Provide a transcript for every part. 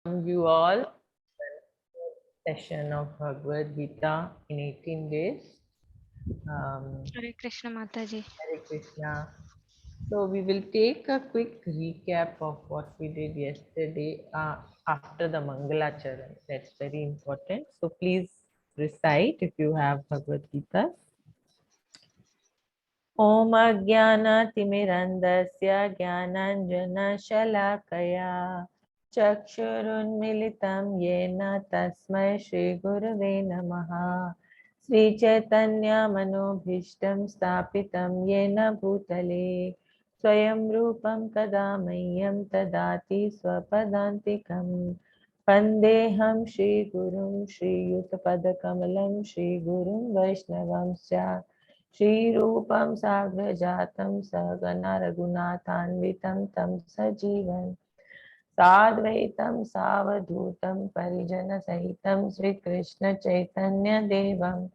You all session of Bhagavad Gita in 18 days. Hare Krishna Mataji. Hare Krishna. So we will take a quick recap of what we did yesterday after the Mangalacharan. That's very important. So please recite if you have Bhagavad Gita. Om Ajnana-timirandasya Jnananjana-shalakaya Chakshurunmilitam Yena Tasmai Shri Gurave Namaha Sri Chaitanya Manobhishtam Stapitam Yena Bhutale Swayam Rupam Kadamayyam Tadati Swapadantikam Pandeham Shri Gurum Shri Yutapadakamalam Shri Gurum Vaishnavamsya Shri Rupam Sagrajatam Sagana Raghunathanvitam Tam Sajivan Sadvaitam Savadhutam Parijana Sahitam Sri Krishna Chaitanya Devam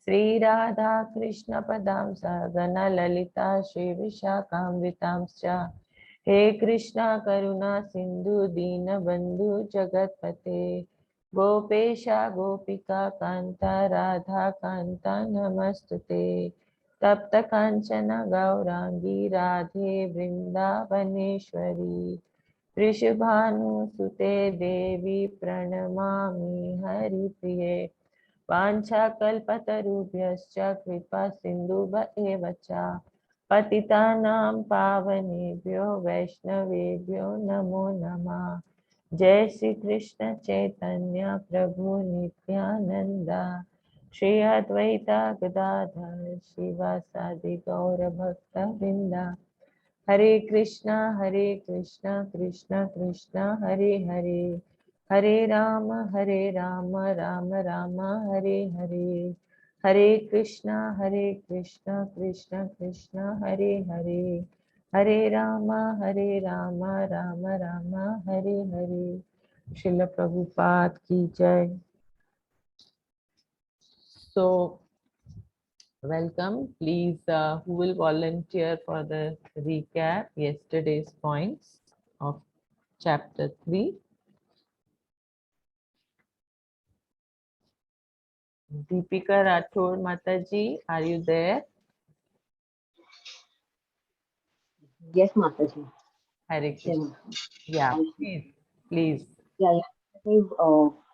Sri Radha Krishna Padam Sagana Lalita Shri Vishakhamvitamscha He Krishna Karuna Sindhu Dina Bandhu Jagatpate Gopesha Gopika Kanta Radha Kanta Namastute Tapta Kanchana Gaurangi Radhe Vrindavaneshwari Vrishabhanu Sute Devi Pranamami Hari Priye Vancha kalpatarubhyascha kripa sindhuva evacha patitanam pavanebhyo vaishnavebhyo namo namah Jai Shri Krishna Chaitanya Prabhu Nityananda Shri Advaita Gadadhar Shivasadi Gaura Bhakta Vrinda Hare Krishna Krishna Krishna Hare Hare Hare Rama Rama Rama Hare Hare Hare Krishna Krishna Krishna Hare Hare Hare Rama Rama Rama Hare Hare Srila Prabhupada ki jai. So welcome. Please, who will volunteer for the recap yesterday's points of chapter 3? Deepika Rathore Mataji, are you there? Yes, Maataji. Hare Krishna. Yeah, please. Yeah.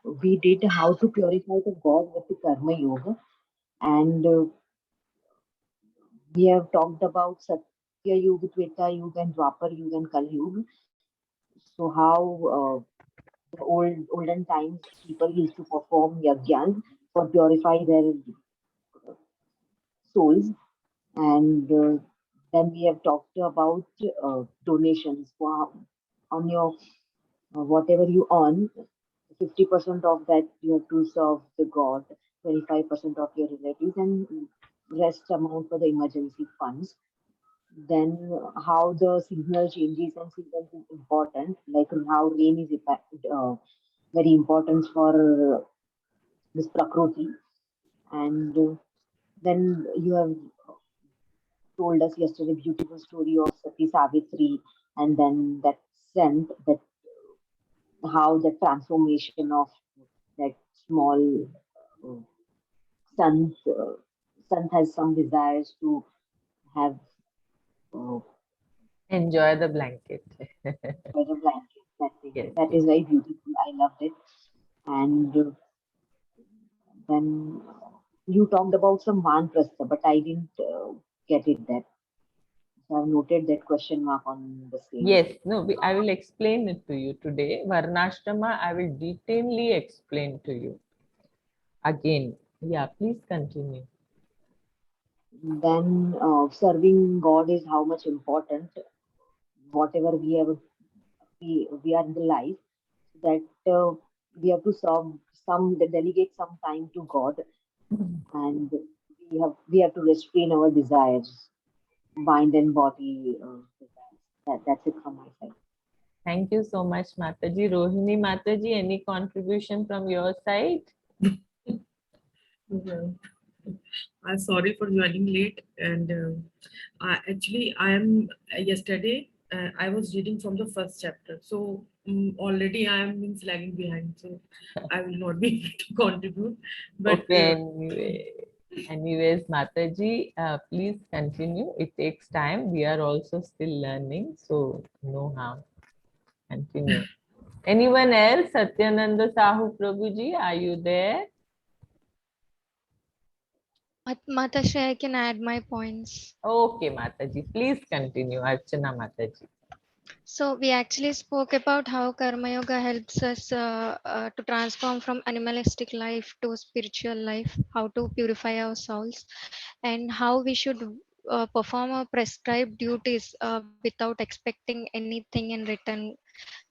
We did how to purify the God with the Karma Yoga, and we have talked about Satya Yuga, Treta Yuga, and Dwapar Yuga and Kali Yuga. So how the olden times people used to perform yajnas for purify their souls, and then we have talked about donations on your whatever you earn. 50% of that you have to serve the God, 25% of your relatives, and rest amount for the emergency funds. Then how the seasonal changes and seasons is important, like how rain is very important for this prakriti. And then you have told us yesterday beautiful story of Sati Savitri, and then that scent, that how the transformation of that small uh, son has some desires to have Enjoy the blanket. better blanket. Yes, That is very beautiful. I loved it. And then you talked about some Vanprastha, but I didn't get it that. So I've noted that question mark on the same. Yes, no, I will explain it to you today. Varnashrama, I will detailedly explain to you. Again, yeah, please continue. Then serving God is how much important. Whatever we have, we are in the life, that we have to serve delegate some time to God, and we have to restrain our desires, mind and body. That's it from my side. Thank you so much, Mataji. Rohini Mataji, any contribution from your side? I'm sorry for joining late, and actually I am yesterday I was reading from the first chapter. So already I am means lagging behind. So I will not be able to contribute. But Okay, anyways, Mataji, please continue. It takes time. We are also still learning, so no harm. Continue. Anyone else? Satyananda Sahu Prabhuji, are you there? Mataji, I can add my points. Okay, Mataji, please continue. Archana Mataji. So we actually spoke about how Karma Yoga helps us to transform from animalistic life to spiritual life, how to purify our souls, and how we should perform our prescribed duties without expecting anything in return,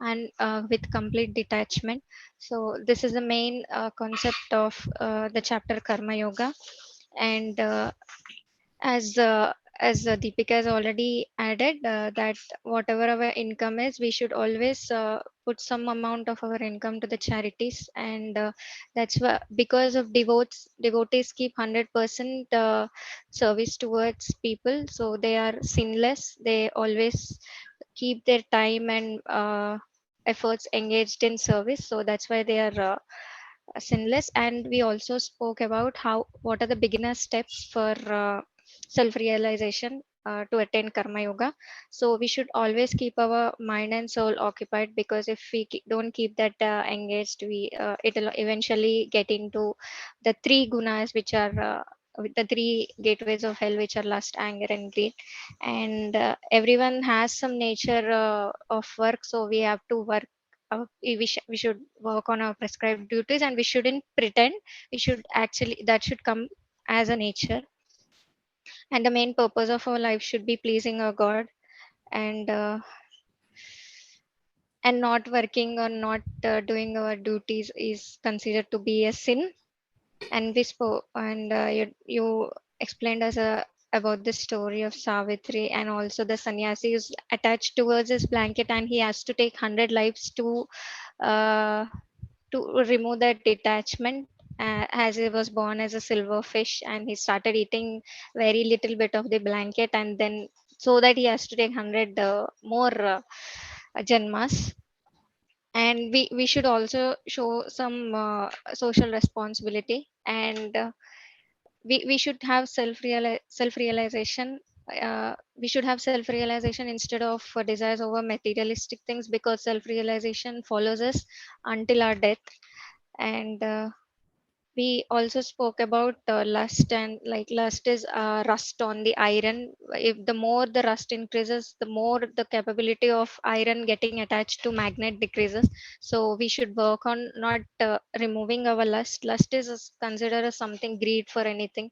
and with complete detachment. So this is the main concept of the chapter Karma Yoga. And as Deepika has already added, that whatever our income is, we should always put some amount of our income to the charities, and that's why, because of devotees keep 100% service towards people, so they are sinless. They always keep their time and efforts engaged in service, so that's why they are sinless. And we also spoke about how what are the beginner steps for self realization to attain karma yoga. So we should always keep our mind and soul occupied, because if we don't keep that engaged, we it'll eventually get into the three gunas, which are with the three gateways of hell, which are lust, anger, and greed. And everyone has some nature of work, so we have to work. We should work on our prescribed duties, and we shouldn't pretend. We should actually, that should come as a nature. And the main purpose of our life should be pleasing our god, and not working or not doing our duties is considered to be a sin. And we spoke, and you explained us about the story of Savitri, and also the sannyasi is attached towards his blanket, and he has to take 100 lives uh, to remove that detachment, as he was born as a silver fish, and he started eating very little bit of the blanket, and then so that he has to take 100 more janmas. And we should also show some social responsibility, and we should have self realization. We should have self realization instead of desires over materialistic things, because self realization follows us until our death. And we also spoke about lust, and like lust is rust on the iron. If the more the rust increases, the more the capability of iron getting attached to magnet decreases. So we should work on not removing our lust is considered as something greed for anything.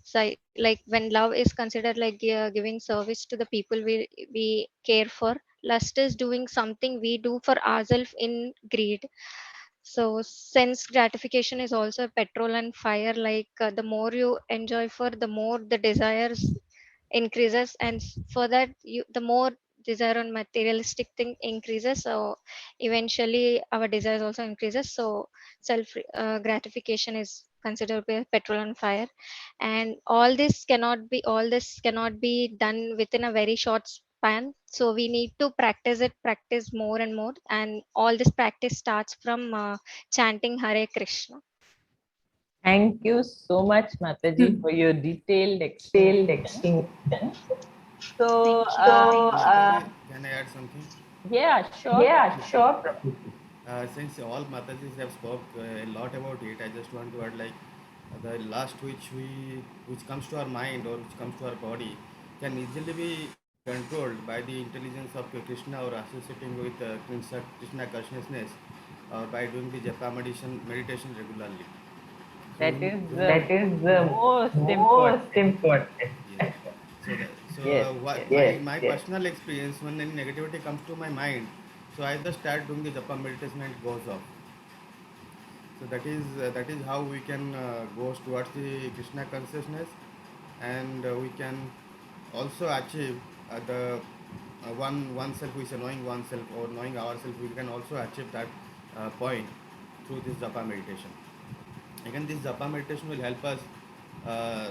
So like when love is considered like giving service to the people we care for, lust is doing something we do for ourselves in greed. So sense gratification is also a petrol and fire. Like the more you enjoy for, the more the desires increases, and for that you the more desire on materialistic thing increases. So eventually our desires also increases. So self gratification is considered to be a petrol and fire. And all this cannot be done within a very short span, so we need to practice more and more. And all this practice starts from chanting Hare Krishna. Thank you so much, Mataji, for your detailed explanation. So, Thank you. Mataji, can I add something? yeah, sure, Prabhuji. Since all Matajis have spoke a lot about it, I just want to add like the lust which comes to our mind or which comes to our body can easily be controlled by the intelligence of Krishna or associating with Krishna consciousness or by doing the japa meditation regularly. So That in is when the most important. yes. So Yes, what yes. my personal experience when any negativity comes to my mind, so I just start doing the japa meditation and it goes off. So that is how we can go towards the Krishna consciousness, and we can also achieve the oneself who is knowing oneself or knowing ourselves. We can also achieve that point through this japa meditation. Again, this japa meditation will help us uh,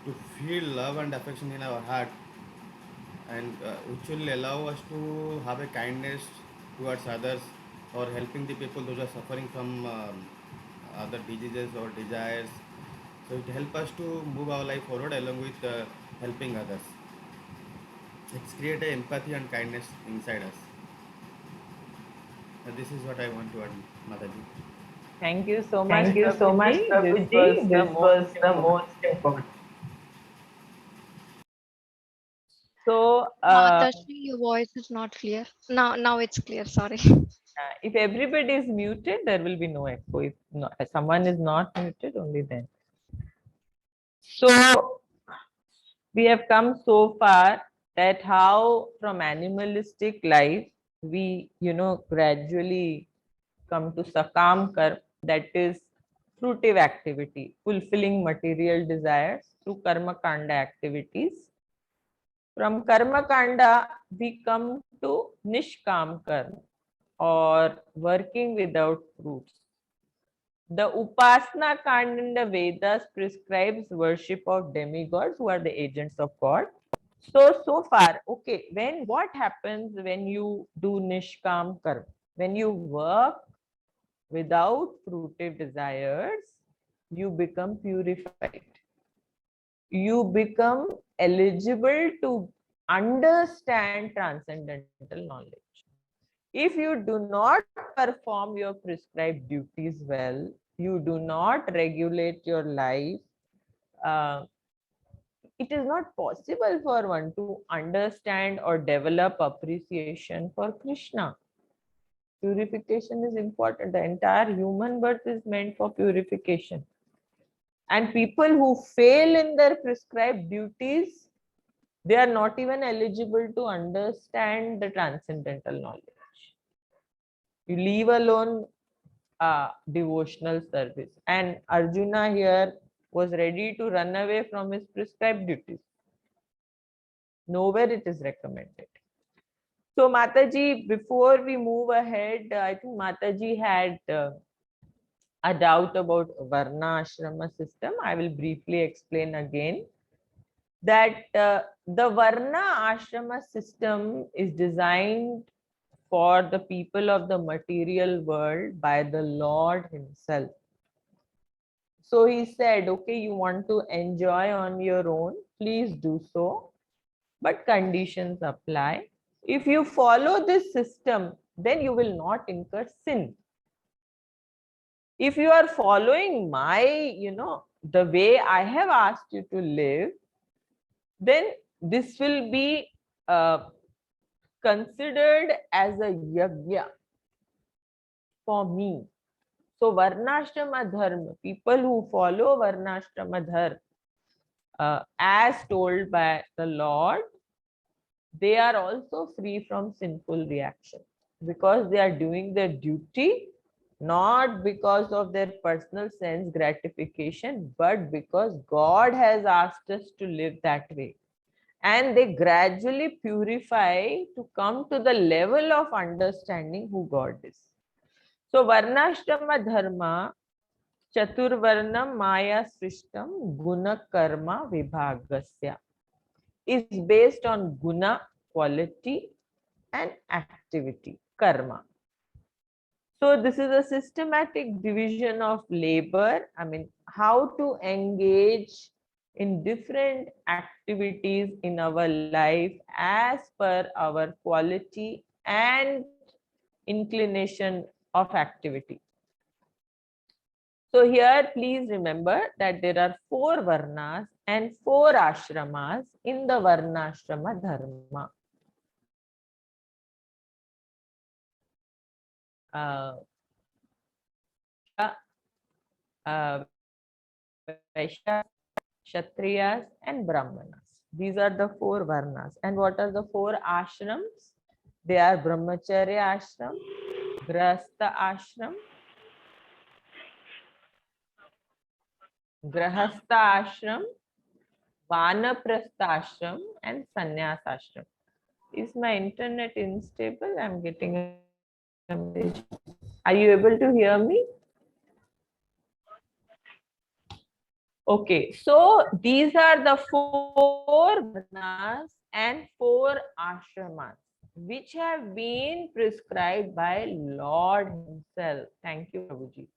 to feel love and affection in our heart, and which will allow us to have a kindness towards others, or helping the people those are suffering from other diseases or desires. So it helps us to move our life forward along with helping others. It's create a empathy and kindness inside us. This is what I want to add, Mataji. Thank you so much, Thank you so much, Prabhuji. This was Prabhuji. the This was most the important. most important. So, Maataji, your voice is not clear. Now it's clear. Sorry. if everybody is muted, there will be no echo. If someone is not muted, only then. So, we have come so far that how from animalistic life we, gradually come to sakam karma, that is fruitive activity, fulfilling material desires through karma kanda activities. From karma kanda, we come to nishkam karma, or working without fruits. The Upasana Kanda in the Vedas prescribes worship of demigods who are the agents of God. So far, okay, what happens when you do Nishkam Karma? When you work without fruitive desires, you become purified. You become eligible to understand transcendental knowledge. If you do not perform your prescribed duties well, you do not regulate your life, uh, it is not possible for one to understand or develop appreciation for Krishna. Purification is important. The entire human birth is meant for purification. And people who fail in their prescribed duties, they are not even eligible to understand the transcendental knowledge. You leave alone devotional service. And Arjuna here was ready to run away from his prescribed duties. Nowhere it is recommended. So Mataji, before we move ahead, I think Mataji had a doubt about Varna Ashrama system. I will briefly explain again that the Varna Ashrama system is designed for the people of the material world by the Lord himself. So he said, okay, you want to enjoy on your own, please do so, but conditions apply. If you follow this system, then you will not incur sin. If you are following my, the way I have asked you to live, then this will be considered as a yajna for me. So Varnashrama Dharma, people who follow Varnashrama Dharma, as told by the Lord, they are also free from sinful reaction because they are doing their duty, not because of their personal sense gratification, but because God has asked us to live that way. And they gradually purify to come to the level of understanding who God is. So Varnashrama Dharma, Chaturvarnam Maya Srishtam Guna Karma Vibhagasya, is based on guna, quality, and activity, karma. So this is a systematic division of labor. I mean, how to engage in different activities in our life as per our quality and inclination of activity. So here, please remember that there are 4 varnas and 4 ashramas in the Varnashrama Dharma. Vaishyas, Kshatriyas, and Brahmanas. These are the 4 varnas. And what are the 4 ashrams? They are Brahmacharya ashram, Grahastha ashram, Vanaprastha ashram, and Sannyas ashram. Is my internet unstable? I'm getting a message. Are you able to hear me? Okay, so these are the 4 varnas and 4 ashramas, which have been prescribed by Lord himself. Thank you, Prabhuji.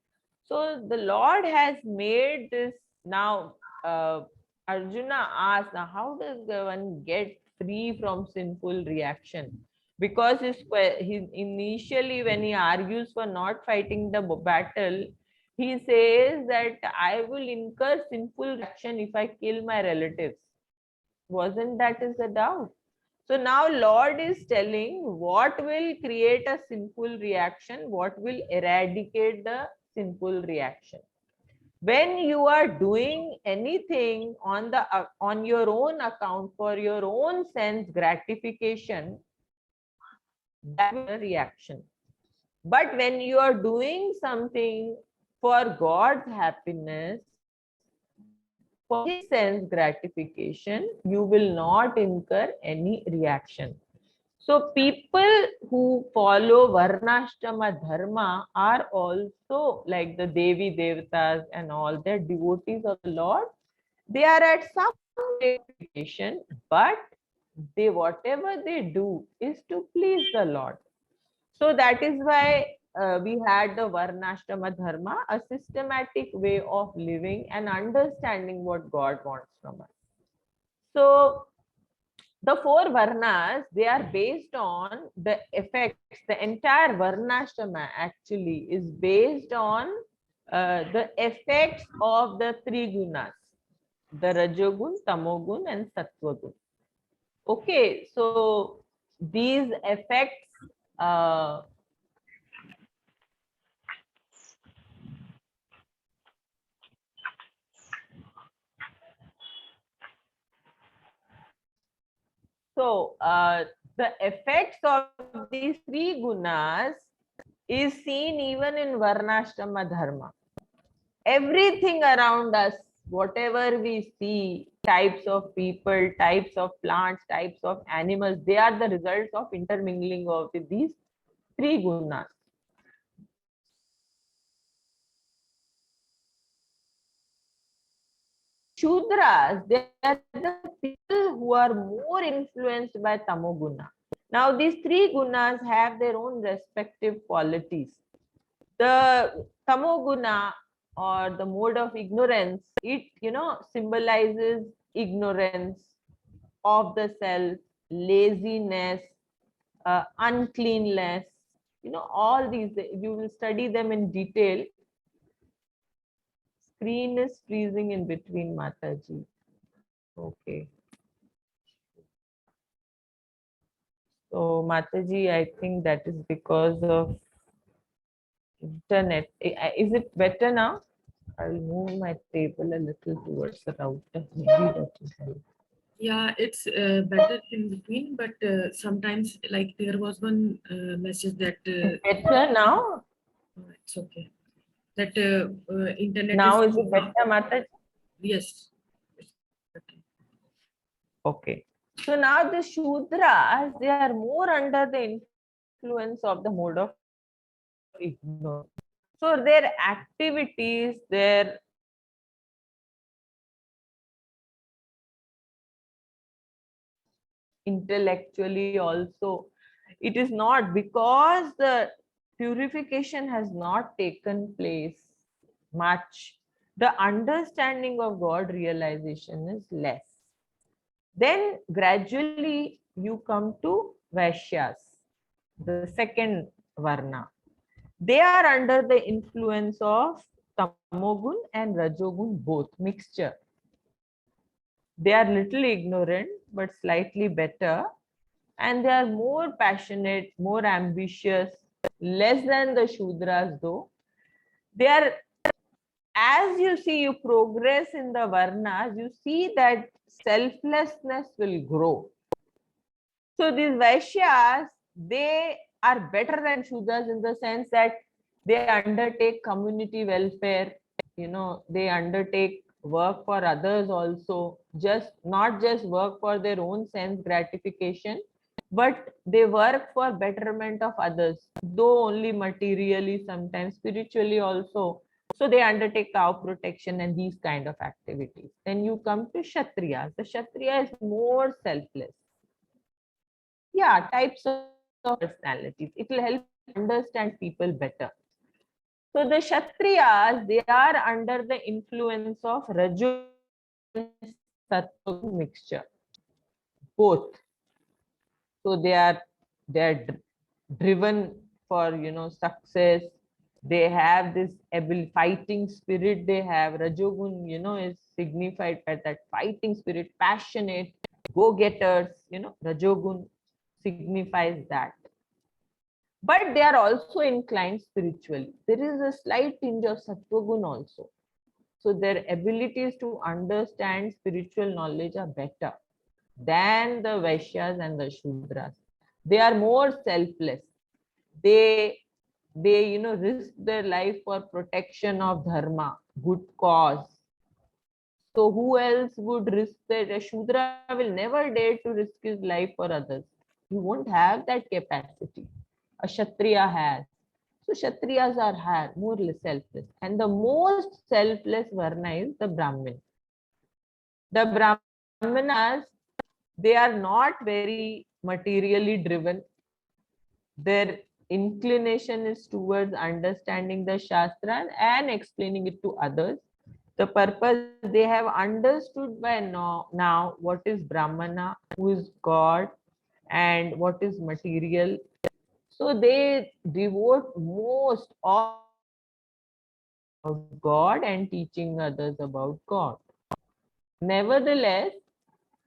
So the Lord has made this. Now Arjuna asked, now how does one get free from sinful reaction? Because he initially, when he argues for not fighting the battle, he says that I will incur sinful reaction if I kill my relatives. Wasn't that is the doubt? So now Lord is telling what will create a sinful reaction, what will eradicate the sinful reaction. When you are doing anything on your own account for your own sense gratification, that will be a reaction. But when you are doing something for God's happiness, for his sense gratification, you will not incur any reaction. So people who follow Varnashrama Dharma are also like the Devi Devatas and all, they're devotees of the Lord. They are at some gratification, but they whatever they do is to please the Lord. So that is why we had the Varnashrama Dharma, a systematic way of living and understanding what God wants from us. So the 4 Varnas, they are based on the effects. The entire Varnashrama actually is based on the effects of the 3 gunas, the Rajogun, Tamogun and Sattvagun. Okay, so these effects the effects of these 3 gunas is seen even in Varnashrama Dharma. Everything around us, whatever we see, types of people, types of plants, types of animals, they are the results of intermingling of these 3 gunas. Shudras, they are the people who are more influenced by Tamoguna. Now, these 3 gunas have their own respective qualities. The Tamoguna, or the mode of ignorance, it symbolizes ignorance of the self, laziness, uncleanness, all these. You will study them in detail. Screen is freezing in between, Mataji. Okay. So Mataji, I think that is because of internet. Is it better now? I'll move my table a little towards the router. Maybe that will help. Yeah, it's better in between, but sometimes like there was one message that Better now? it's okay. That internet Now is is it better, Mataji? yes. It's better. Okay. So now the Shudras, they are more under the influence of the mode of ignorance. So their activities, their intellectually also, it is not because the purification has not taken place much. The understanding of God realization is less. Then gradually you come to Vaishyas, the second Varna. They are under the influence of Tamogun and Rajogun, both mixture. They are little ignorant but slightly better, and they are more passionate, more ambitious, less than the Shudras though. They are, as you see, you progress in the Varnas, you see that selflessness will grow. So these Vaishyas, they are better than Shudras in the sense that they undertake community welfare, they undertake work for others also, not just work for their own sense gratification, but they work for betterment of others, though only materially, sometimes spiritually also. So they undertake cow protection and these kind of activities. Then you come to Kshatriyas. The Kshatriya is more selfless. yeah, types of personalities. It will help you understand people better. So the Kshatriyas, they are under the influence of Rajogun and Sattvagun mixture, both. So they are driven for success. They have this fighting spirit. They have Rajogun, is signified by that fighting spirit, passionate, go-getters. Rajogun signifies that. But they are also inclined spiritually. There is a slight tinge of Sattvagun also. So their abilities to understand spiritual knowledge are better than the Vaishyas and the Shudras. They are more selfless. They risk their life for protection of dharma, good cause. So who else would risk that? A Shudra will never dare to risk his life for others. He won't have that capacity. A Kshatriya has. So Kshatriyas are more selfless. And the most selfless Varna is the Brahmin. The Brahmanas, they are not very materially driven. Their inclination is towards understanding the Shastra and explaining it to others. The purpose, they have understood by now what is Brahmana, who is God, and what is material. So they devote most of about God and teaching others about God. Nevertheless,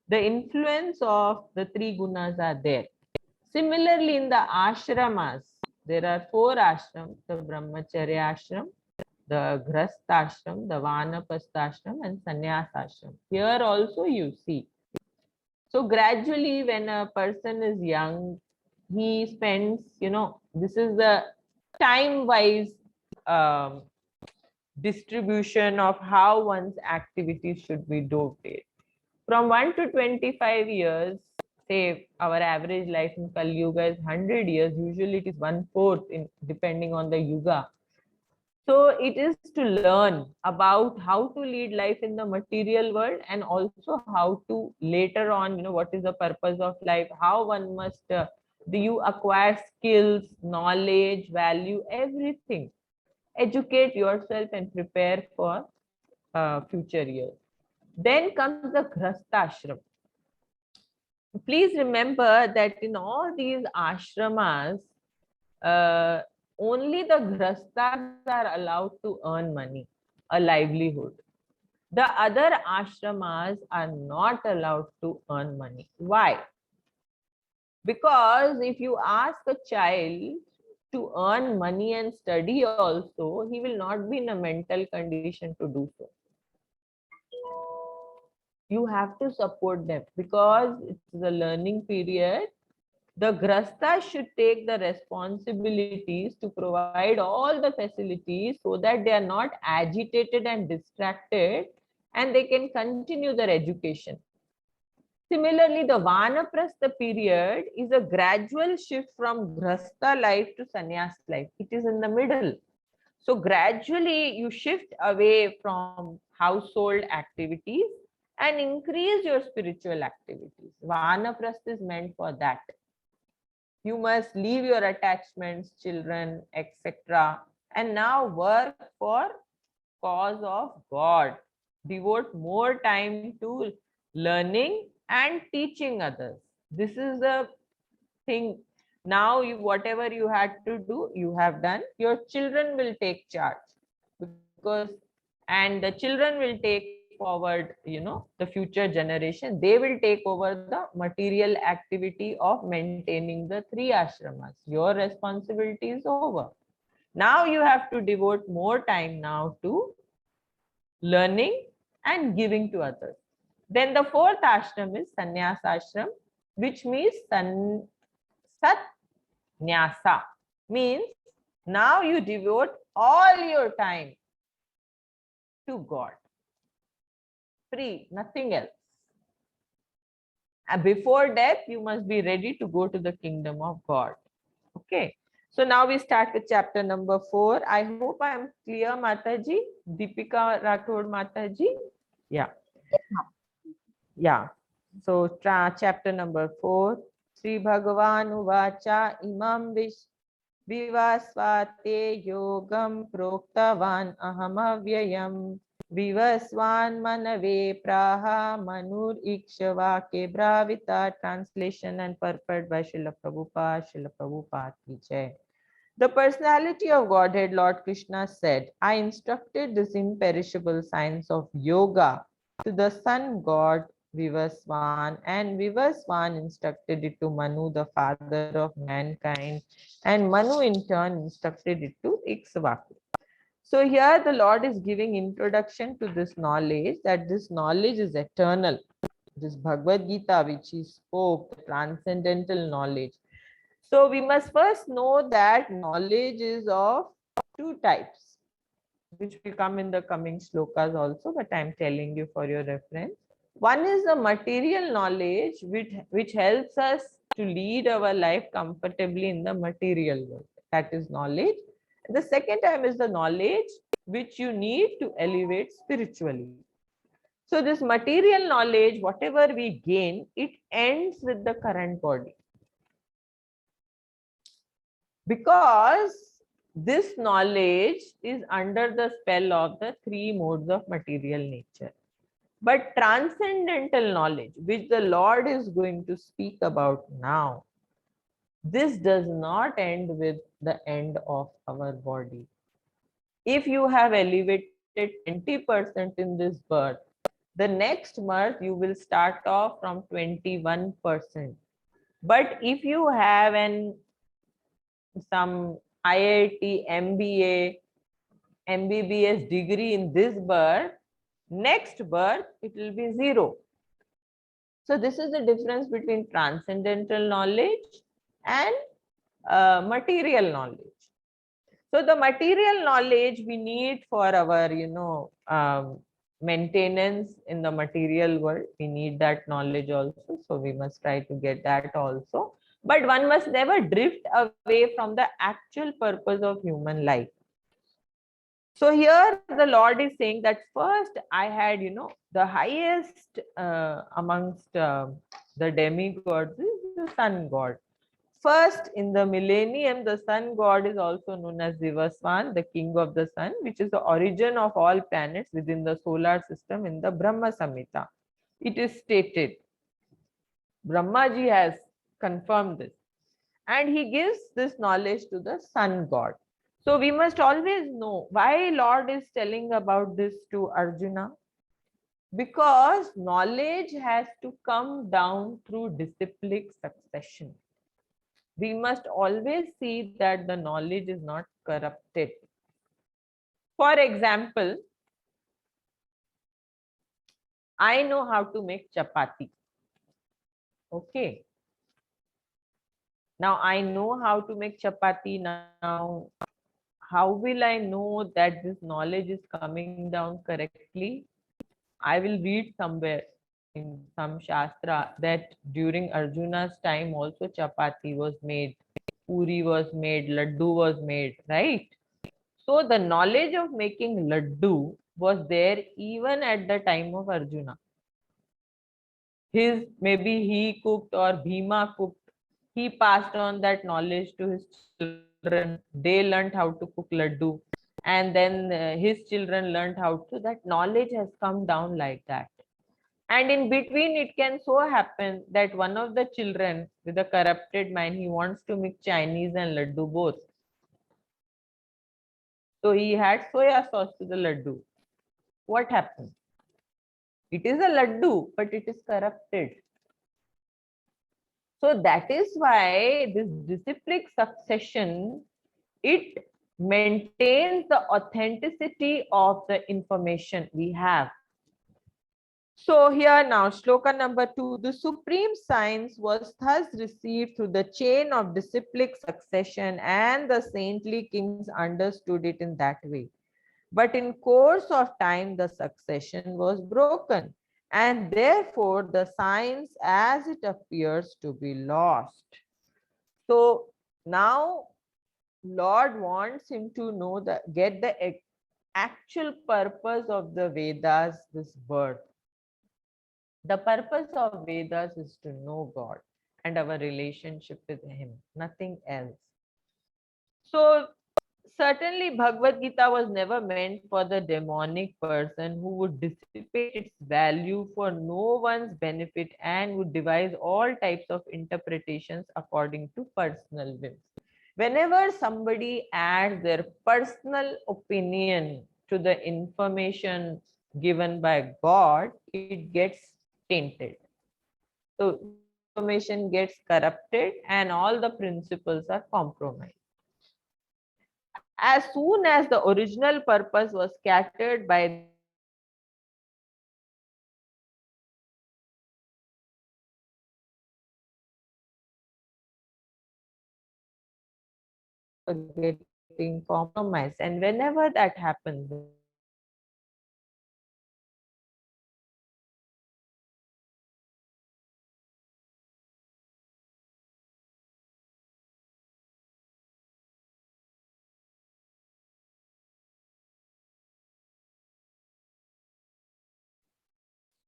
the influence of the three gunas are there. Similarly, in the ashramas, there are four ashrams: the Brahmacharya ashram, the Grastha ashram, the Vanapastha ashram, and Sannyas ashram. Here also you see. So gradually, when a person is young, he spends, this is the time-wise um, distribution of how one's activities should be doted. From 1 to 25 years, say our average life in Kali Yuga is 100 years, usually it is 1/4 in depending on the Yuga. So it is to learn about how to lead life in the material world, and also how to later on, what is the purpose of life, how one must, do you acquire skills, knowledge, value, everything. Educate yourself and prepare for future years. Then comes the Grastashram. Please remember that in all these ashramas, uh, only the grastas are allowed to earn money, a livelihood. The other ashramas are not allowed to earn money. Why? Because if you ask a child to earn money and study also, he will not be in a mental condition to do so. You have to support them because it's the learning period. The grasta should take the responsibilities to provide all the facilities so that they are not agitated and distracted, and they can continue their education. Similarly, the Vanaprastha period is a gradual shift from grasta life to sannyas life. It is in the middle. So gradually you shift away from household activities and increase your spiritual activities. Vanaprastha is meant for that. You must leave your attachments, children, etc., and now work for cause of God. Devote more time to learning and teaching others. This is the thing. Now whatever you had to do, you have done. Your children will take charge, and the children will take forward, the future generation. They will take over the material activity of maintaining the three ashramas. Your responsibility is over. Now you have to devote more time now to learning and giving to others. Then the fourth ashram is sannyas ashram, which means sat nyasa, means now you devote all your time to God. Free, nothing else. And before death, you must be ready to go to the kingdom of God. Okay. So now we start with chapter number 4. I hope I am clear, Mataji. Deepika Rathod Mataji. Yeah. Yeah. So chapter number 4. Sri Bhagavan Uvacha Imam Vivasvate Yogam Proktavan Aham Avyayam Vivasvan Manave Praha Manur Ikshava Kebravita. Translation and purport by Srila Prabhupada. Srila Prabhupada ki jai. The personality of Godhead, Lord Krishna said, I instructed this imperishable science of yoga to the sun god Vivasvan, and Vivasvan instructed it to Manu, the father of mankind, and Manu in turn instructed it to Ikshvaku. So here the Lord is giving introduction to this knowledge, that this knowledge is eternal. This Bhagavad Gita which he spoke, the transcendental knowledge. So we must first know that knowledge is of two types, which will come in the coming slokas also, but I am telling you for your reference. One is the material knowledge, which helps us to lead our life comfortably in the material world. That is knowledge. The second time is the knowledge which you need to elevate spiritually. So this material knowledge, whatever we gain, it ends with the current body. Because this knowledge is under the spell of the three modes of material nature. But transcendental knowledge, which the Lord is going to speak about now, this does not end with the end of our body. If you have elevated 20% in this birth, the next birth you will start off from 21%. But if you have some IIT, MBA, MBBS degree in this birth, next birth it will be 0. So this is the difference between transcendental knowledge and material knowledge. So the material knowledge we need for our, maintenance in the material world. We need that knowledge also. So we must try to get that also. But one must never drift away from the actual purpose of human life. So here the Lord is saying that first I had, the highest amongst the demigods is the sun god. First in the millennium, the sun god is also known as Vivasvan, the king of the sun, which is the origin of all planets within the solar system in the Brahma Samhita. It is stated, Brahmaji has confirmed this, and he gives this knowledge to the sun god. So we must always know why Lord is telling about this to Arjuna. Because knowledge has to come down through disciplic succession. We must always see that the knowledge is not corrupted. For example, I know how to make chapati. Okay. Now I know how to make chapati. Now, how will I know that this knowledge is coming down correctly? I will read somewhere in some shastra that during Arjuna's time also chapati was made, puri was made, laddu was made, right? So the knowledge of making laddu was there even at the time of Arjuna. Maybe he cooked or Bhima cooked. He passed on that knowledge to his children. They learned how to cook laddu. And then his children learned how to. That knowledge has come down like that. And in between, it can so happen that one of the children with a corrupted mind, he wants to mix Chinese and laddu both. So he had soya sauce to the laddu. What happened? It is a laddu, but it is corrupted. So that is why this disciplic succession, it maintains the authenticity of the information we have. So here now, shloka number 2, the supreme science was thus received through the chain of disciplic succession, and the saintly kings understood it in that way. But in course of time, the succession was broken, and therefore the science as it appears to be lost. So now Lord wants him to know get the actual purpose of the Vedas, this birth. The purpose of Vedas is to know God. and our relationship with him, nothing else. So certainly Bhagavad Gita was never meant for the demonic person who would dissipate its value for no one's benefit and would devise all types of interpretations according to personal whims. Whenever somebody adds their personal opinion to the information given by God, it gets tainted. So the information gets corrupted and all the principles are compromised. As soon as the original purpose was scattered by the getting compromised, and whenever that happens,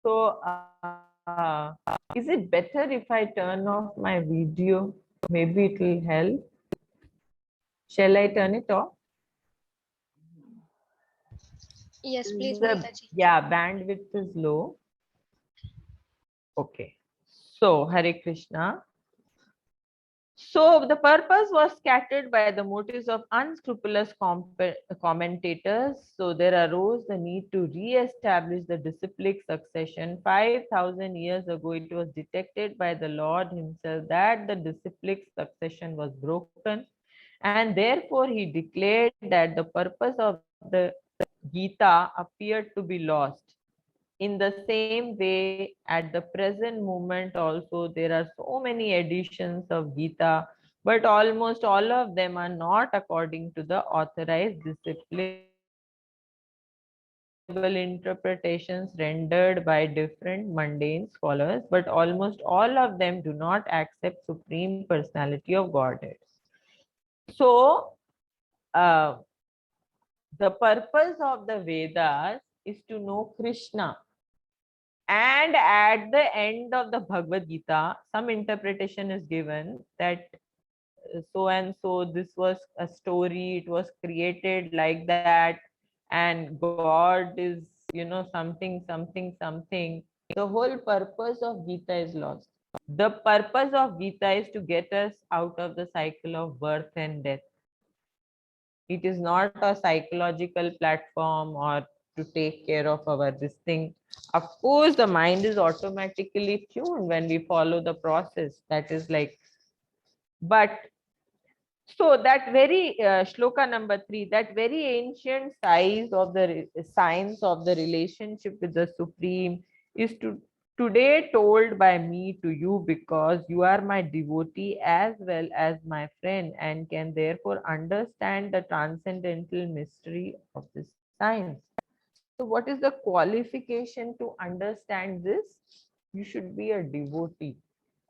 so is it better if I turn off my video? Maybe it will help. Shall I turn it off? Yes, please, The Mataji. bandwidth is low. Okay. So Hare Krishna. So the purpose was scattered by the motives of unscrupulous commentators. So there arose the need to re-establish the disciplic succession. 5,000 years ago, it was detected by the Lord himself that the disciplic succession was broken, and therefore he declared that the purpose of the Gita appeared to be lost. In the same way, at the present moment also, there are so many editions of Gita, but almost all of them are not according to the authorized disciple interpretations rendered by different mundane scholars, but almost all of them do not accept Supreme Personality of Godhead. So, uh, the purpose of the Vedas is to know Krishna. And at the end of the Bhagavad Gita, some interpretation is given that so and so, this was a story, it was created like that, and God is, something, something, something. The whole purpose of Gita is lost. The purpose of Gita is to get us out of the cycle of birth and death. It is not a psychological platform or to take care of our this thing. Of course, the mind is automatically tuned when we follow the process. That is like, but so that very shloka number 3, that very ancient science of the relationship with the Supreme is today told by me to you, because you are my devotee as well as my friend and can therefore understand the transcendental mystery of this science. So what is the qualification to understand this? You should be a devotee.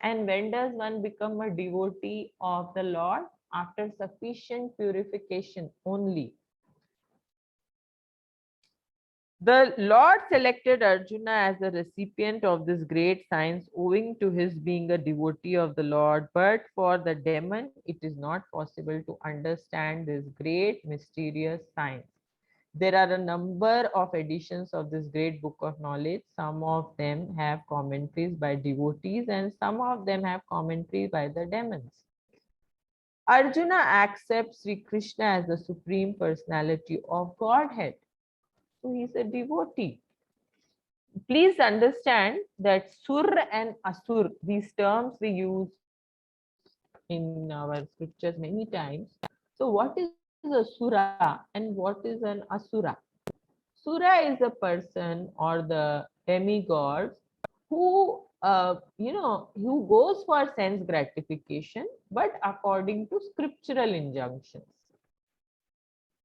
And when does one become a devotee of the Lord? After sufficient purification only. The Lord selected Arjuna as the recipient of this great science owing to his being a devotee of the Lord, but for the demon, it is not possible to understand this great mysterious science. There are a number of editions of this great book of knowledge. Some of them have commentaries by devotees and some of them have commentaries by the demons. Arjuna accepts Sri Krishna as the Supreme Personality of Godhead. So he is a devotee. Please understand that Sur and Asur, these terms we use in our scriptures many times. So what is a Sura and what is an Asura? Sura is a person or the demigods who, who goes for sense gratification, but according to scriptural injunctions.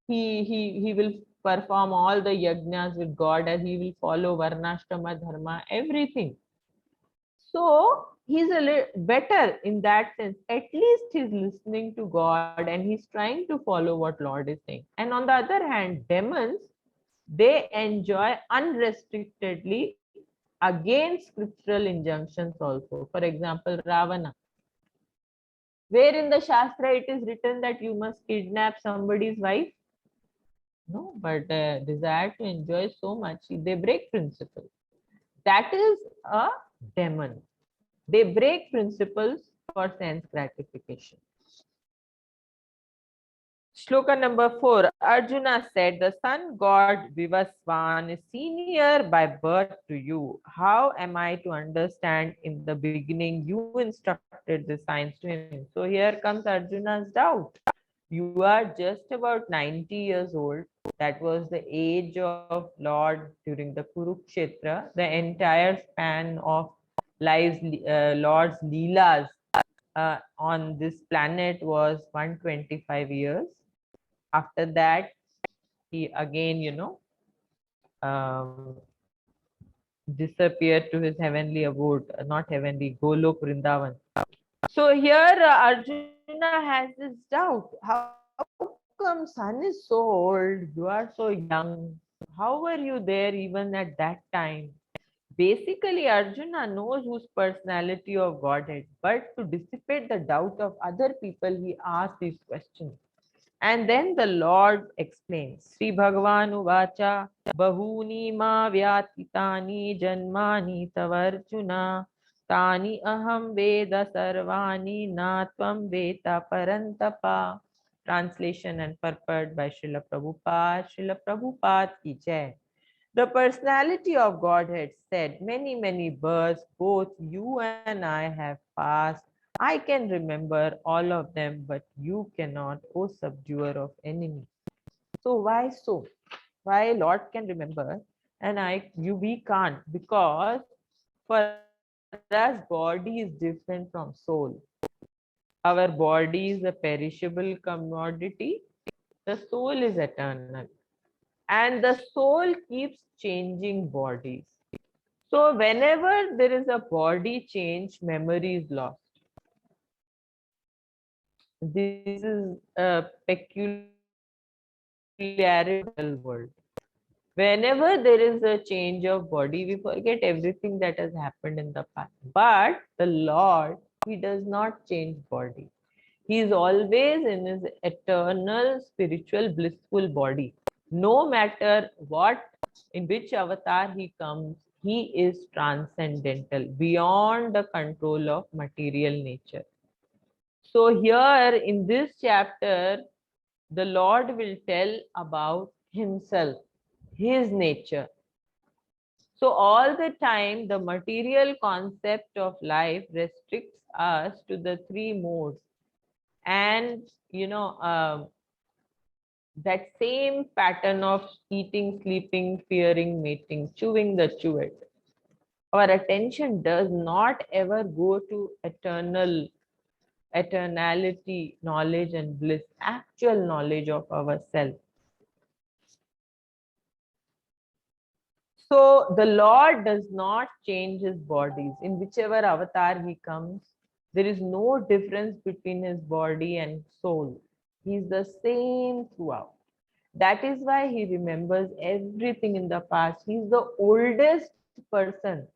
He will perform all the yajnas with God, and he will follow varnashrama dharma, everything. So he's a little better in that sense. At least he's listening to God and he's trying to follow what Lord is saying. And on the other hand, demons, they enjoy unrestrictedly against scriptural injunctions also. For example, Ravana. Where in the Shastra it is written that you must kidnap somebody's wife? No, but desire to enjoy so much, they break principle. That is a demon. They break principles for sense gratification. Shloka number 4. Arjuna said, the sun god Vivaswan is senior by birth to you. How am I to understand? In the beginning, you instructed the science to him. So here comes Arjuna's doubt. You are just about 90 years old. That was the age of Lord during the Kurukshetra. The entire span of Lord's Leelas on this planet was 125 years. After that, he again, um, disappeared to his heavenly abode, not heavenly, Golok Vrindavan. So here Arjuna has this doubt. How come sun is so old? You are so young. How were you there even at that time? Basically, Arjuna knows whose personality of Godhead, but to dissipate the doubt of other people, he asked these questions. And then the Lord explains. Sri Bhagavan Uvacha Bahuni ma vyatitani janmani tavarjuna tani aham veda sarvani natvam veta parantapa. Translation and purport by Srila Prabhupada. Srila Prabhupada ki jai. The personality of Godhead said, many, many births, both you and I have passed. I can remember all of them, but you cannot, O subduer of enemies. So why so? Why Lord can remember and we can't? Because for us, body is different from soul. Our body is a perishable commodity. The soul is eternal. And the soul keeps changing bodies. So whenever there is a body change, memory is lost. This is a peculiarity of the world. Whenever there is a change of body, we forget everything that has happened in the past. But the Lord, he does not change body. He is always in his eternal, spiritual, blissful body. No matter what, in which avatar he comes, he is transcendental, beyond the control of material nature. So here in this chapter, the Lord will tell about himself, his nature. So all the time, the material concept of life restricts us to the three modes. And, that same pattern of eating, sleeping, fearing, mating, chewing the chewet. Our attention does not ever go to eternality, knowledge and bliss, actual knowledge of ourselves. So the Lord does not change his bodies. In whichever avatar he comes, there is no difference between his body and soul. He is the same throughout. That is why he remembers everything in the past. He is the oldest person,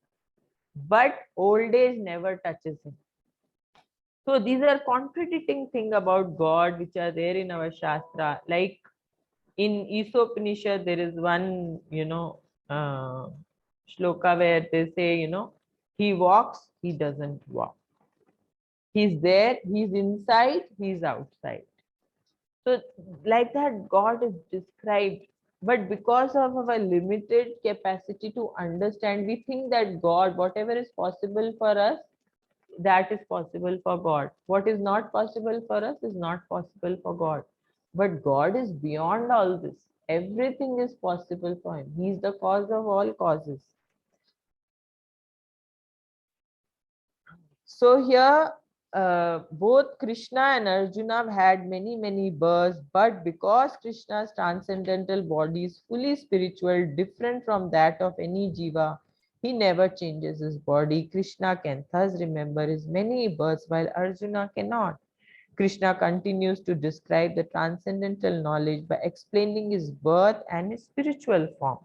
but old age never touches him. So these are contradicting things about God which are there in our Shastra. Like in Isopanishad, there is one, shloka where they say, he walks, he doesn't walk. He's there, he's inside, he's outside. So like that, God is described. But because of our limited capacity to understand, we think that God, whatever is possible for us, that is possible for God. What is not possible for us is not possible for God. But God is beyond all this. Everything is possible for him. He is the cause of all causes. So here, both Krishna and Arjuna have had many, many births, but because Krishna's transcendental body is fully spiritual, different from that of any jiva, he never changes his body. Krishna can thus remember his many births, while Arjuna cannot. Krishna continues to describe the transcendental knowledge by explaining his birth and his spiritual form.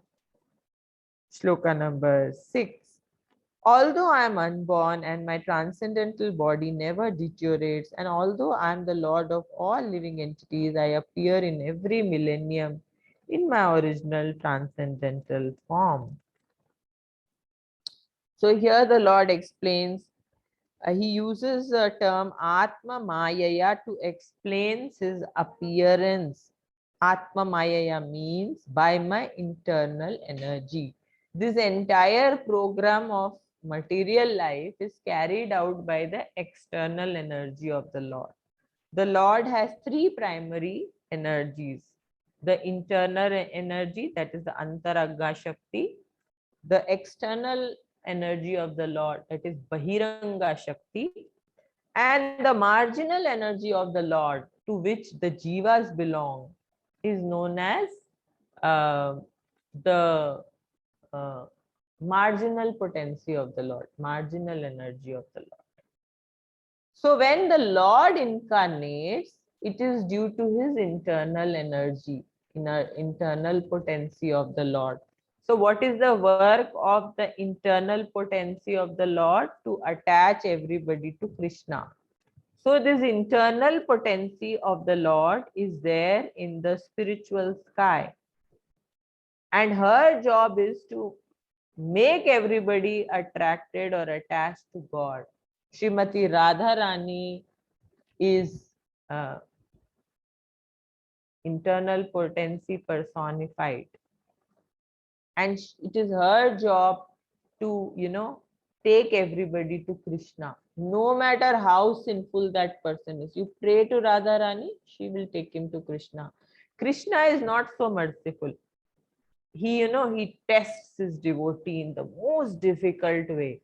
Shloka number 6. Although I am unborn and my transcendental body never deteriorates, and although I am the Lord of all living entities, I appear in every millennium in my original transcendental form. So here the Lord explains, he uses the term Atma Mayaya to explain his appearance. Atma Mayaya means by my internal energy. This entire program of material life is carried out by the external energy of the Lord. The Lord has three primary energies: the internal energy, that is the Antaragga Shakti; the external energy of the Lord, that is Bahiranga Shakti; and the marginal energy of the Lord, to which the jivas belong, is known as uh, the uh, marginal potency of the Lord, marginal energy of the Lord. So when the Lord incarnates, it is due to his internal energy, internal potency of the Lord. So what is the work of the internal potency of the Lord? To attach everybody to Krishna. So this internal potency of the Lord is there in the spiritual sky. And her job is to make everybody attracted or attached to God. Srimati Radharani is internal potency personified. And it is her job to, take everybody to Krishna. No matter how sinful that person is. You pray to Radharani, she will take him to Krishna. Krishna is not so merciful. He tests his devotee in the most difficult way.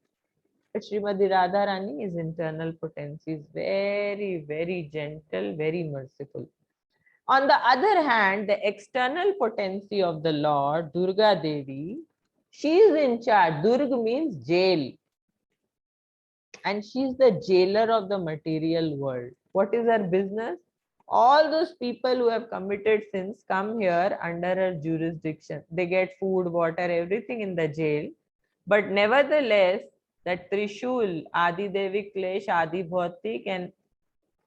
But Srimati Radharani, his internal potency is very, very gentle, very merciful. On the other hand, the external potency of the Lord, Durga Devi, she is in charge. Durga means jail. And she is the jailer of the material world. What is her business? All those people who have committed sins come here under her jurisdiction. They get food, water, everything in the jail. But nevertheless, that Trishul, Adi Devi Klesh, Adi Bhautik, and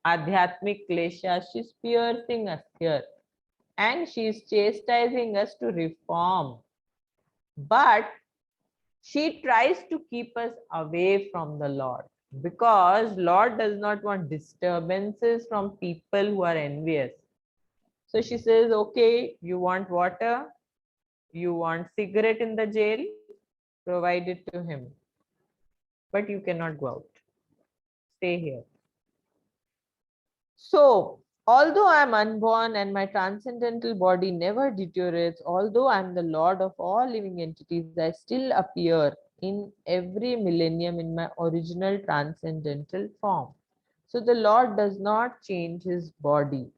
Adhyatmik Klesha, she's piercing us here. And she is chastising us to reform. But she tries to keep us away from the Lord, because Lord does not want disturbances from people who are envious. So she says, okay, you want water, you want cigarette in the jail, provide it to him. But you cannot go out. Stay here. So, although I am unborn and my transcendental body never deteriorates, although I am the Lord of all living entities, I still appear in every millennium in my original transcendental form. So the Lord does not change his body.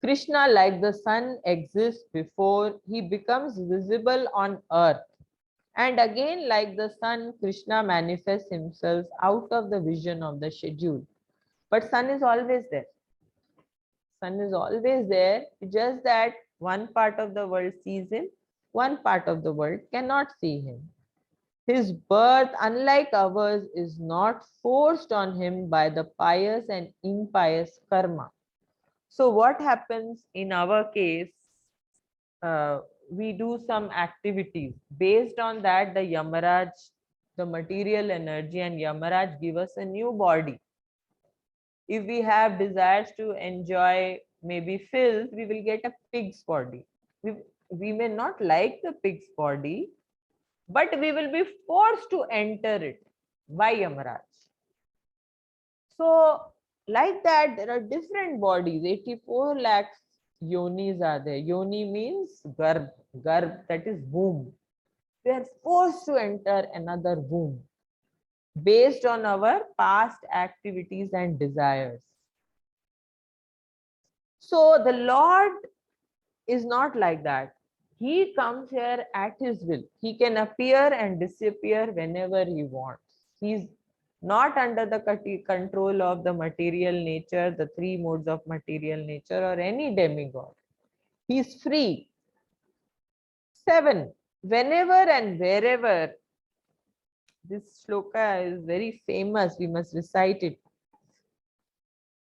Krishna, like the sun, exists before he becomes visible on earth. And again, like the sun, Krishna manifests himself out of the vision of the schedule. But sun is always there. Sun is always there, just that one part of the world sees him, one part of the world cannot see him. His birth, unlike ours, is not forced on him by the pious and impious karma. So what happens in our case, we do some activities. Based on that, the Yamaraj, the material energy and Yamaraj give us a new body. If we have desires to enjoy maybe filth, we will get a pig's body. We may not like the pig's body, but we will be forced to enter it by Yamaraj. So, like that, there are different bodies. 84 lakhs yonis are there. Yoni means garb, that is womb. We are forced to enter another womb based on our past activities and desires. So the Lord is not like that. He comes here at his will. He can appear and disappear whenever he wants. He's not under the control of the material nature, the three modes of material nature, or any demigod. He's free. 7. Whenever and wherever This shloka is very famous. We must recite it.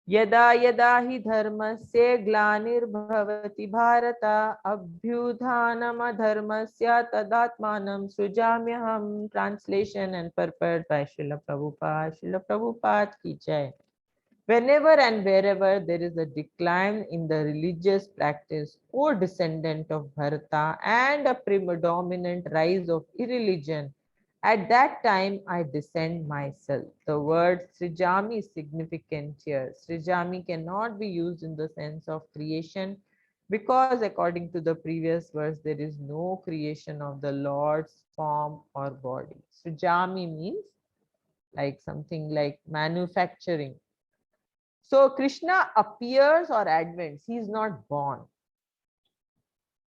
यदा यदा हि धर्मस्य ग्लानिर्भवति Bharat अभ्युत्थानमधर्मस्य तदात्मानं सृजाम्यहम्. Translation and purport by Srila Prabhupada. Srila Prabhupada ki jai. Whenever and wherever there is a decline in the religious practice or descendant of Bharata and a predominant rise of irreligion, at that time I descend myself. The word Srijami is significant here. Srijami cannot be used in the sense of creation because according to the previous verse, there is no creation of the Lord's form or body. Srijami means like something like manufacturing. So Krishna appears or advents. He is not born.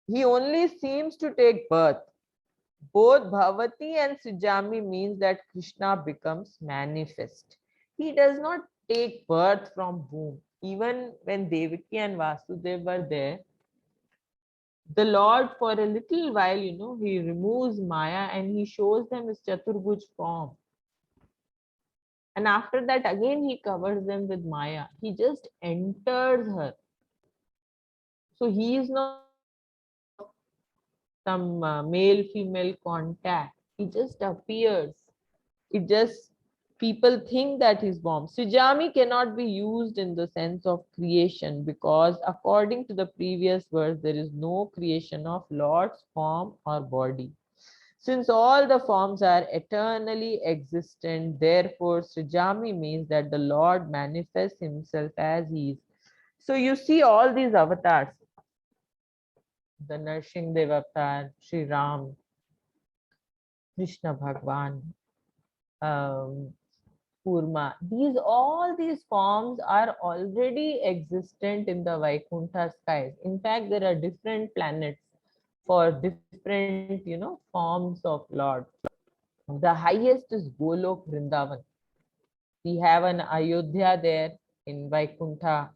He only seems to take birth. Both Bhavati and Srijami means that Krishna becomes manifest. He does not take birth from womb. Even when Devaki and Vasudev were there, the Lord for a little while, he removes Maya and he shows them his Chaturbhuj form. And after that, again, he covers them with Maya. He just enters her. So he is not of some male-female contact. He just appears. It just, people think that he's born. Srijami cannot be used in the sense of creation because according to the previous verse, there is no creation of Lord's form or body. Since all the forms are eternally existent, therefore Srijami means that the Lord manifests himself as he is. So you see all these avatars, the Narsimha avatar, Sri Ram, Krishna Bhagwan, Kurma. All these forms are already existent in the Vaikuntha skies. In fact, there are different planets for different, forms of Lord. The highest is Golok Vrindavan. We have an Ayodhya there in Vaikuntha.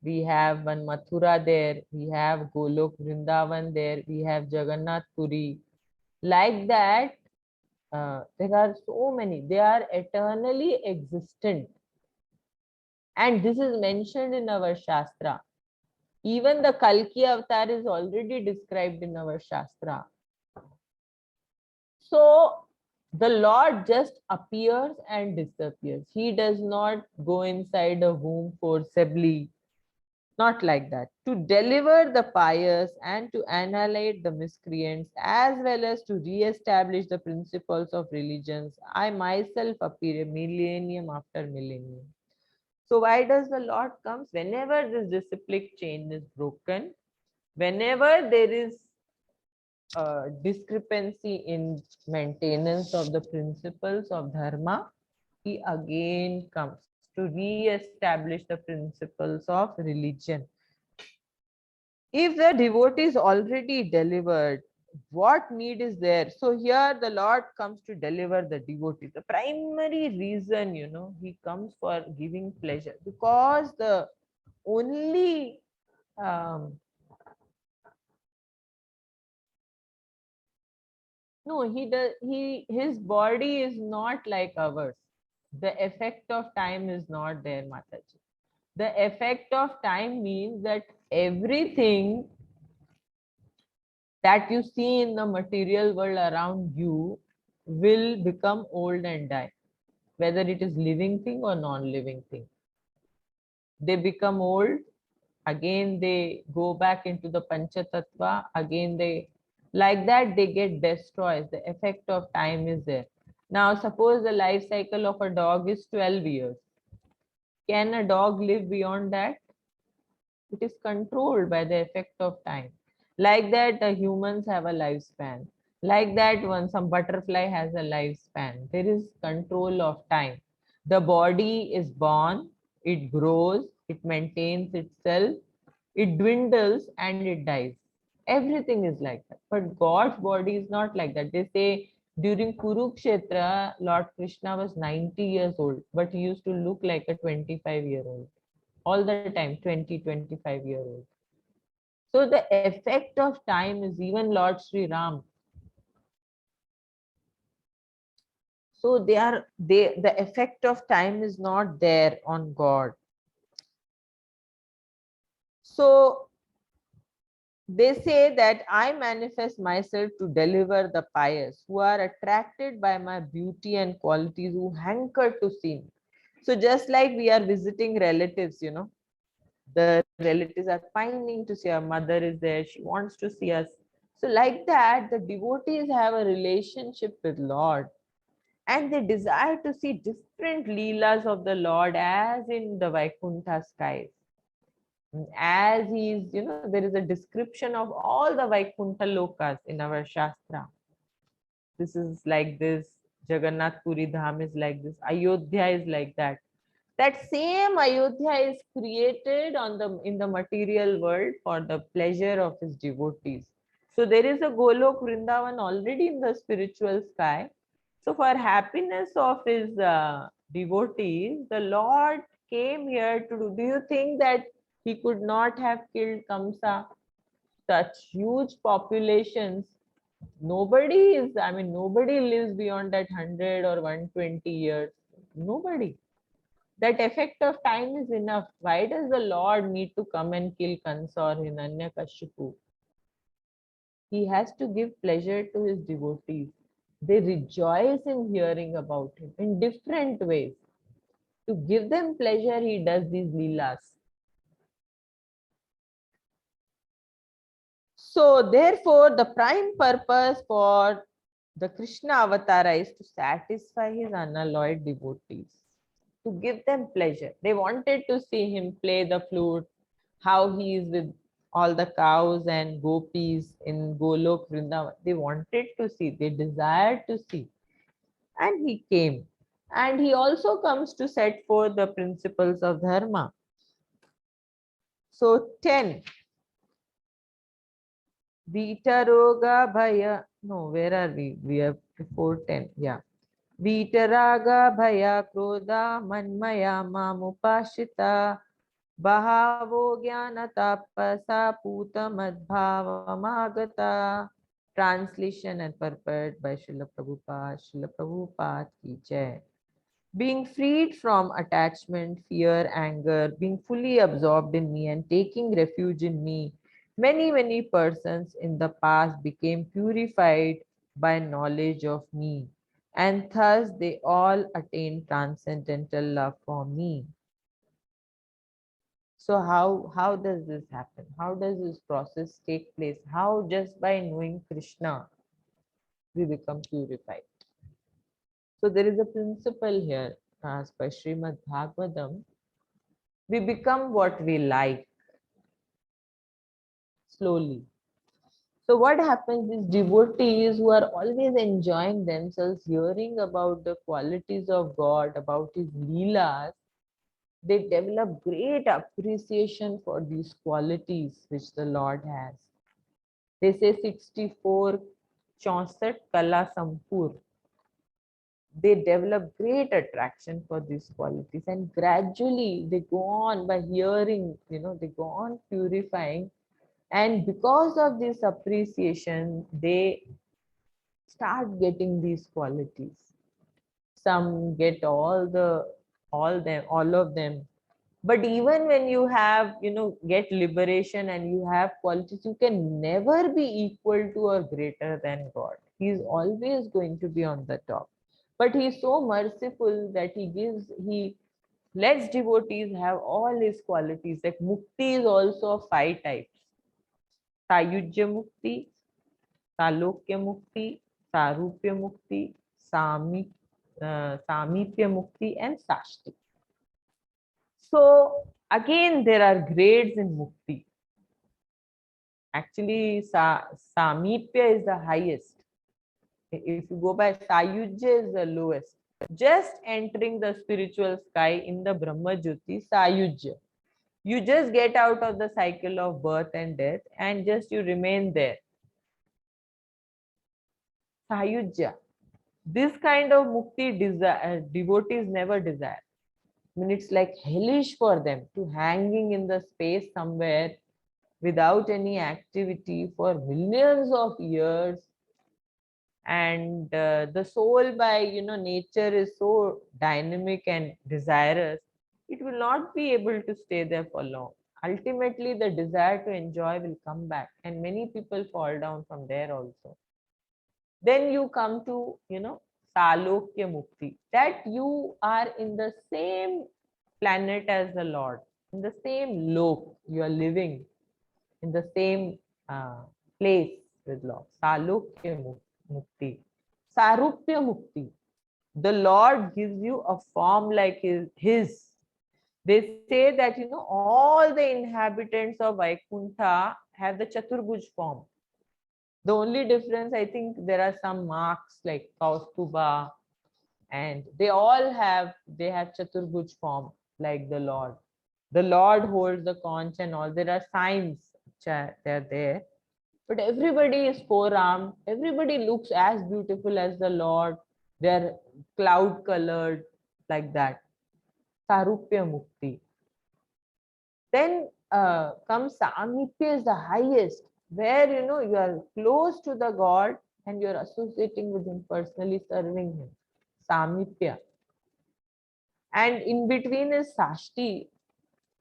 We have one Mathura there. We have Golok Vrindavan there. We have Jagannath Puri. Like that, there are so many. They are eternally existent. And this is mentioned in our Shastra. Even the Kalki avatar is already described in our Shastra. So the Lord just appears and disappears. He does not go inside a womb forcibly. Not like that. To deliver the pious and to annihilate the miscreants, as well as to re-establish the principles of religions, I myself appear millennium after millennium. So why does the Lord comes? Whenever this disciplic chain is broken, whenever there is a discrepancy in maintenance of the principles of dharma, he again comes to re-establish the principles of religion. If the devotee is already delivered, what need is there? So here the Lord comes to deliver the devotee. The primary reason, he comes for giving pleasure, because the only no, his body is not like ours. The effect of time is not there, Mataji. The effect of time means that everything that you see in the material world around you will become old and die, whether it is living thing or non-living thing. They become old, again they go back into the Panchatattva, again they, like that they get destroyed. The effect of time is there. Now suppose the life cycle of a dog is 12 years. Can a dog live beyond that? It is controlled by the effect of time. Like that, humans have a lifespan. Like that, some butterfly has a lifespan. There is control of time. The body is born, it grows, it maintains itself, it dwindles and it dies. Everything is like that. But God's body is not like that. They say during Kurukshetra, Lord Krishna was 90 years old, but he used to look like a 25-year-old. All the time, 20, 25-year-old. So the effect of time is even Lord Sri Ram. So the effect of time is not there on God. So they say that I manifest myself to deliver the pious who are attracted by my beauty and qualities, who hanker to see me. So just like we are visiting relatives, the relatives are pining to see our mother is there, she wants to see us. So like that, the devotees have a relationship with Lord, and they desire to see different leelas of the Lord as in the Vaikuntha skies. As he is, there is a description of all the Vaikuntha lokas in our Shastra. This is like this, Jagannath Puri Dham is like this, Ayodhya is like that. That same Ayodhya is created in the material world for the pleasure of his devotees. So there is a Golok Vrindavan already in the spiritual sky. So for happiness of his devotees, the Lord came here to do. Do you think that he could not have killed Kamsa? Such huge populations. Nobody lives beyond that 100 or 120 years. Nobody. That effect of time is enough. Why does the Lord need to come and kill Kansa or Hiranyakashipu? He has to give pleasure to his devotees. They rejoice in hearing about him in different ways. To give them pleasure, he does these leelas. So therefore, the prime purpose for the Krishna Avatara is to satisfy his unalloyed devotees, to give them pleasure. They wanted to see him play the flute, how he is with all the cows and gopis in Golok Vrindavan. They wanted to see, they desired to see. And he came. And he also comes to set forth the principles of Dharma. So 10. Vitaroga Bhaya. No, where are we? We are before 10. Yeah. Vitaraga Bhaya Krodha Manmaya Mamupashita Bahavo Jnana Tapasa Puta Madbhava Magata. Translation and purport by Srila Prabhupada. Srila Prabhupada ki jai. Being freed from attachment, fear, anger, being fully absorbed in me and taking refuge in me, many persons in the past became purified by knowledge of me, and thus they all attained transcendental love for me. So how does this happen? How does this process take place? How just by knowing Krishna we become purified? So there is a principle here as by Srimad Bhagavatam. We become what we like slowly. So what happens is devotees who are always enjoying themselves, hearing about the qualities of God, about his leelas, they develop great appreciation for these qualities which the Lord has. They say 64 64 Kala Sampur. They develop great attraction for these qualities, and gradually they go on by hearing, they go on purifying, and because of this appreciation they start getting these qualities. Some get all of them. But even when you have, get liberation and you have qualities, you can never be equal to or greater than God. He is always going to be on the top. But he is so merciful that he lets devotees have all his qualities. Like mukti is also 5 types. Sayujya mukti, Salokya mukti, Sarupya mukti, Samipya mukti, and Sashti. So again, there are grades in mukti. Actually, Samipya is the highest. If you go by Sayujya is the lowest. Just entering the spiritual sky in the Brahma Jyoti, Sayujya. You just get out of the cycle of birth and death and just you remain there. Sayujya. This kind of mukti devotees never desire. I mean, it's like hellish for them to hanging in the space somewhere without any activity for millions of years and the soul by nature is so dynamic and desirous, it will not be able to stay there for long. Ultimately the desire to enjoy will come back, and many people fall down from there also. Then you come to salokya mukti, that you are in the same planet as the Lord, in the same lok, you are living in the same uh, place with Lord. Salokya mukti. Sarupya mukti. The Lord gives you a form like his. They say that all the inhabitants of Vaikuntha have the Chaturbuj form. The only difference, I think, there are some marks like Kaustuba, and they have Chaturbuj form like the Lord. The Lord holds the conch and all. There are signs which they're there. But everybody is four-armed. Everybody looks as beautiful as the Lord. They're cloud colored like that. Sarupya Mukti. Then comes Samipya is the highest, where you are close to the God and you are associating with him, personally serving him. Samipya. And in between is Sashti.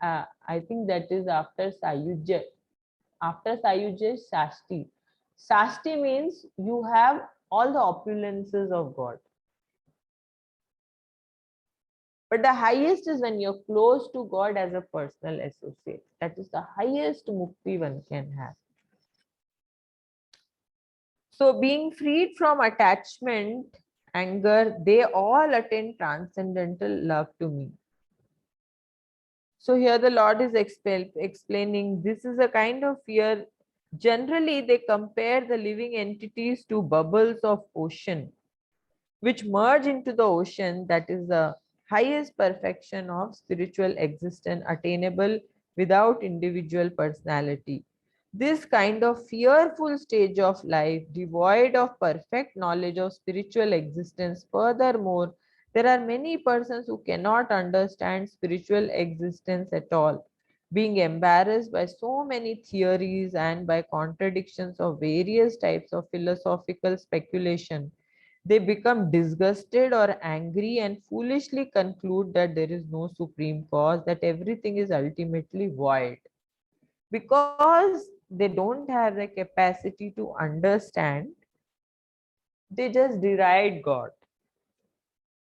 I think that is after Sayujya. After Sayujya is Sashti. Sashti means you have all the opulences of God. But the highest is when you're close to God as a personal associate. That is the highest mukti one can have. So being freed from attachment, anger, they all attain transcendental love to me. So here the Lord is explaining this is a kind of fear. Generally, they compare the living entities to bubbles of ocean, which merge into the ocean. That is the highest perfection of spiritual existence attainable without individual personality. This kind of fearful stage of life, devoid of perfect knowledge of spiritual existence. Furthermore, there are many persons who cannot understand spiritual existence at all, being embarrassed by so many theories and by contradictions of various types of philosophical speculation. They become disgusted or angry and foolishly conclude that there is no supreme cause, that everything is ultimately void. Because they don't have the capacity to understand, they just deride God.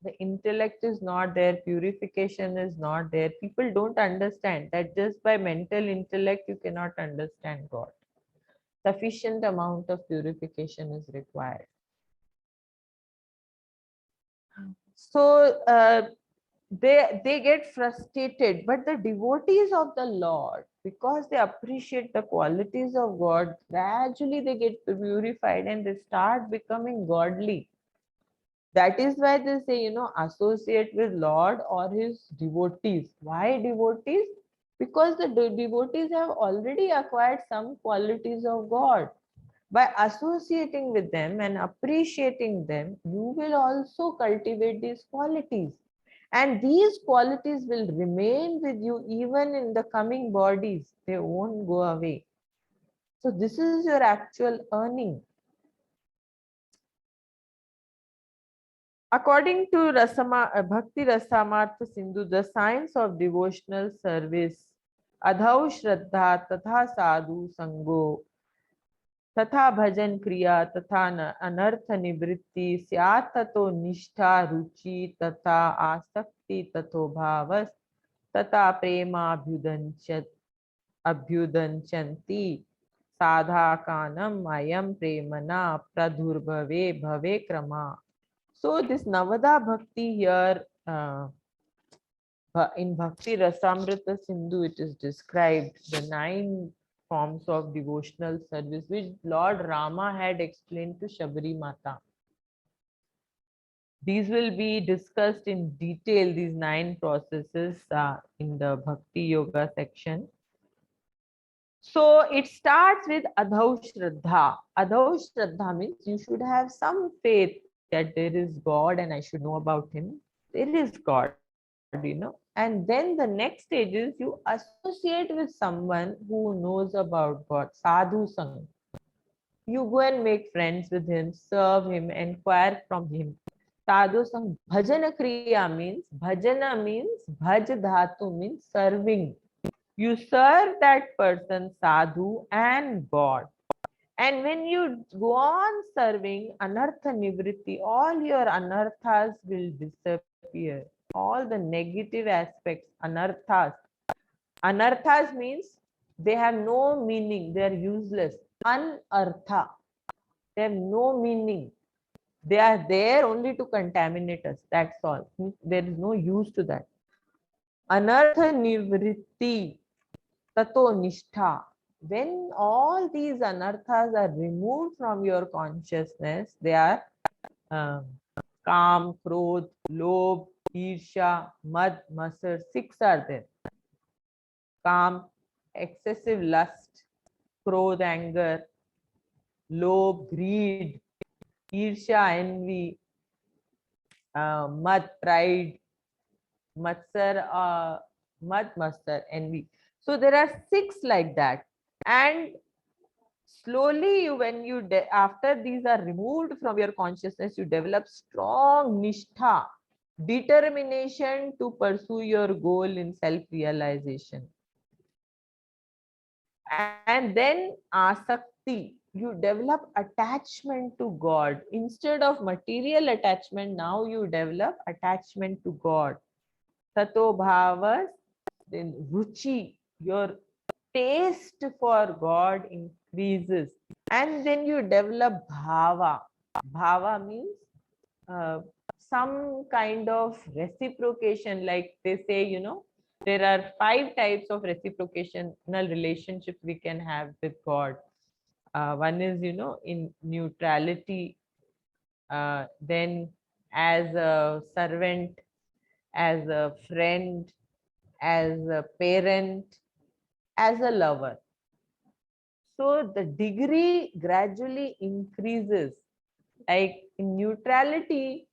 The intellect is not there, purification is not there. People don't understand that just by mental intellect you cannot understand God. Sufficient amount of purification is required. So they get frustrated, but the devotees of the Lord, because they appreciate the qualities of God, gradually they get purified and they start becoming godly. That is why they say, associate with Lord or his devotees. Why devotees? Because the devotees have already acquired some qualities of God. By associating with them and appreciating them, you will also cultivate these qualities. And these qualities will remain with you even in the coming bodies. They won't go away. So this is your actual earning. According to Bhakti Rasamartha Sindhu, the science of devotional service, Adhau Shraddha Tatha Sadhu Sango, तथा भजन क्रिया तथा अनर्थ निवृत्ति स्यात् ततो निष्ठा रुचि तथा आसक्ति ततो भावस तथा अभ्युदंचन्ति साधाकानम अयम प्रेमना प्रदुर्भवे भवे क्रमा. So this Navada Bhakti here in Bhakti Rasamrita Sindhu, it is described the 9 forms of devotional service which Lord Rama had explained to Shabari Mata. These will be discussed in detail, these 9 processes in the Bhakti Yoga section. So it starts with Adhau Shraddha. Adhau Shraddha means you should have some faith that there is God and I should know about him. There is God, And then the next stage is you associate with someone who knows about God, sadhu sang. You go and make friends with him, serve him, inquire from him. Sadhu sang bhajana kriya means, bhajana means, bhaj dhatu means serving. You serve that person, sadhu and God. And when you go on serving, anartha nivritti, all your anarthas will disappear. All the negative aspects, anarthas. Anarthas means they have no meaning, they are useless. Anartha, they have no meaning. They are there only to contaminate us. That's all. There is no use to that. Anartha nivritti, tato nishtha. When all these anarthas are removed from your consciousness, they are Kam, Krodh, Lobh, Irsha, Mad, Masar. 6 are there. Kam, excessive lust. Krodh, anger. Lobh, greed. Irsha, envy. Mad, pride. Matsar, Mad, Masar, envy. So there are 6 like that. And slowly when you after these are removed from your consciousness, you develop strong nishtha, determination to pursue your goal in self-realization. And then asakti, you develop attachment to God. Instead of material attachment, now you develop attachment to God. Tato bhavas, then ruchi, your taste for God increases. And then you develop bhava. Bhava means some kind of reciprocation, like they say, there are 5 types of reciprocational relationships we can have with God. One is, in neutrality, then as a servant, as a friend, as a parent, as a lover. So the degree gradually increases. Like in neutrality,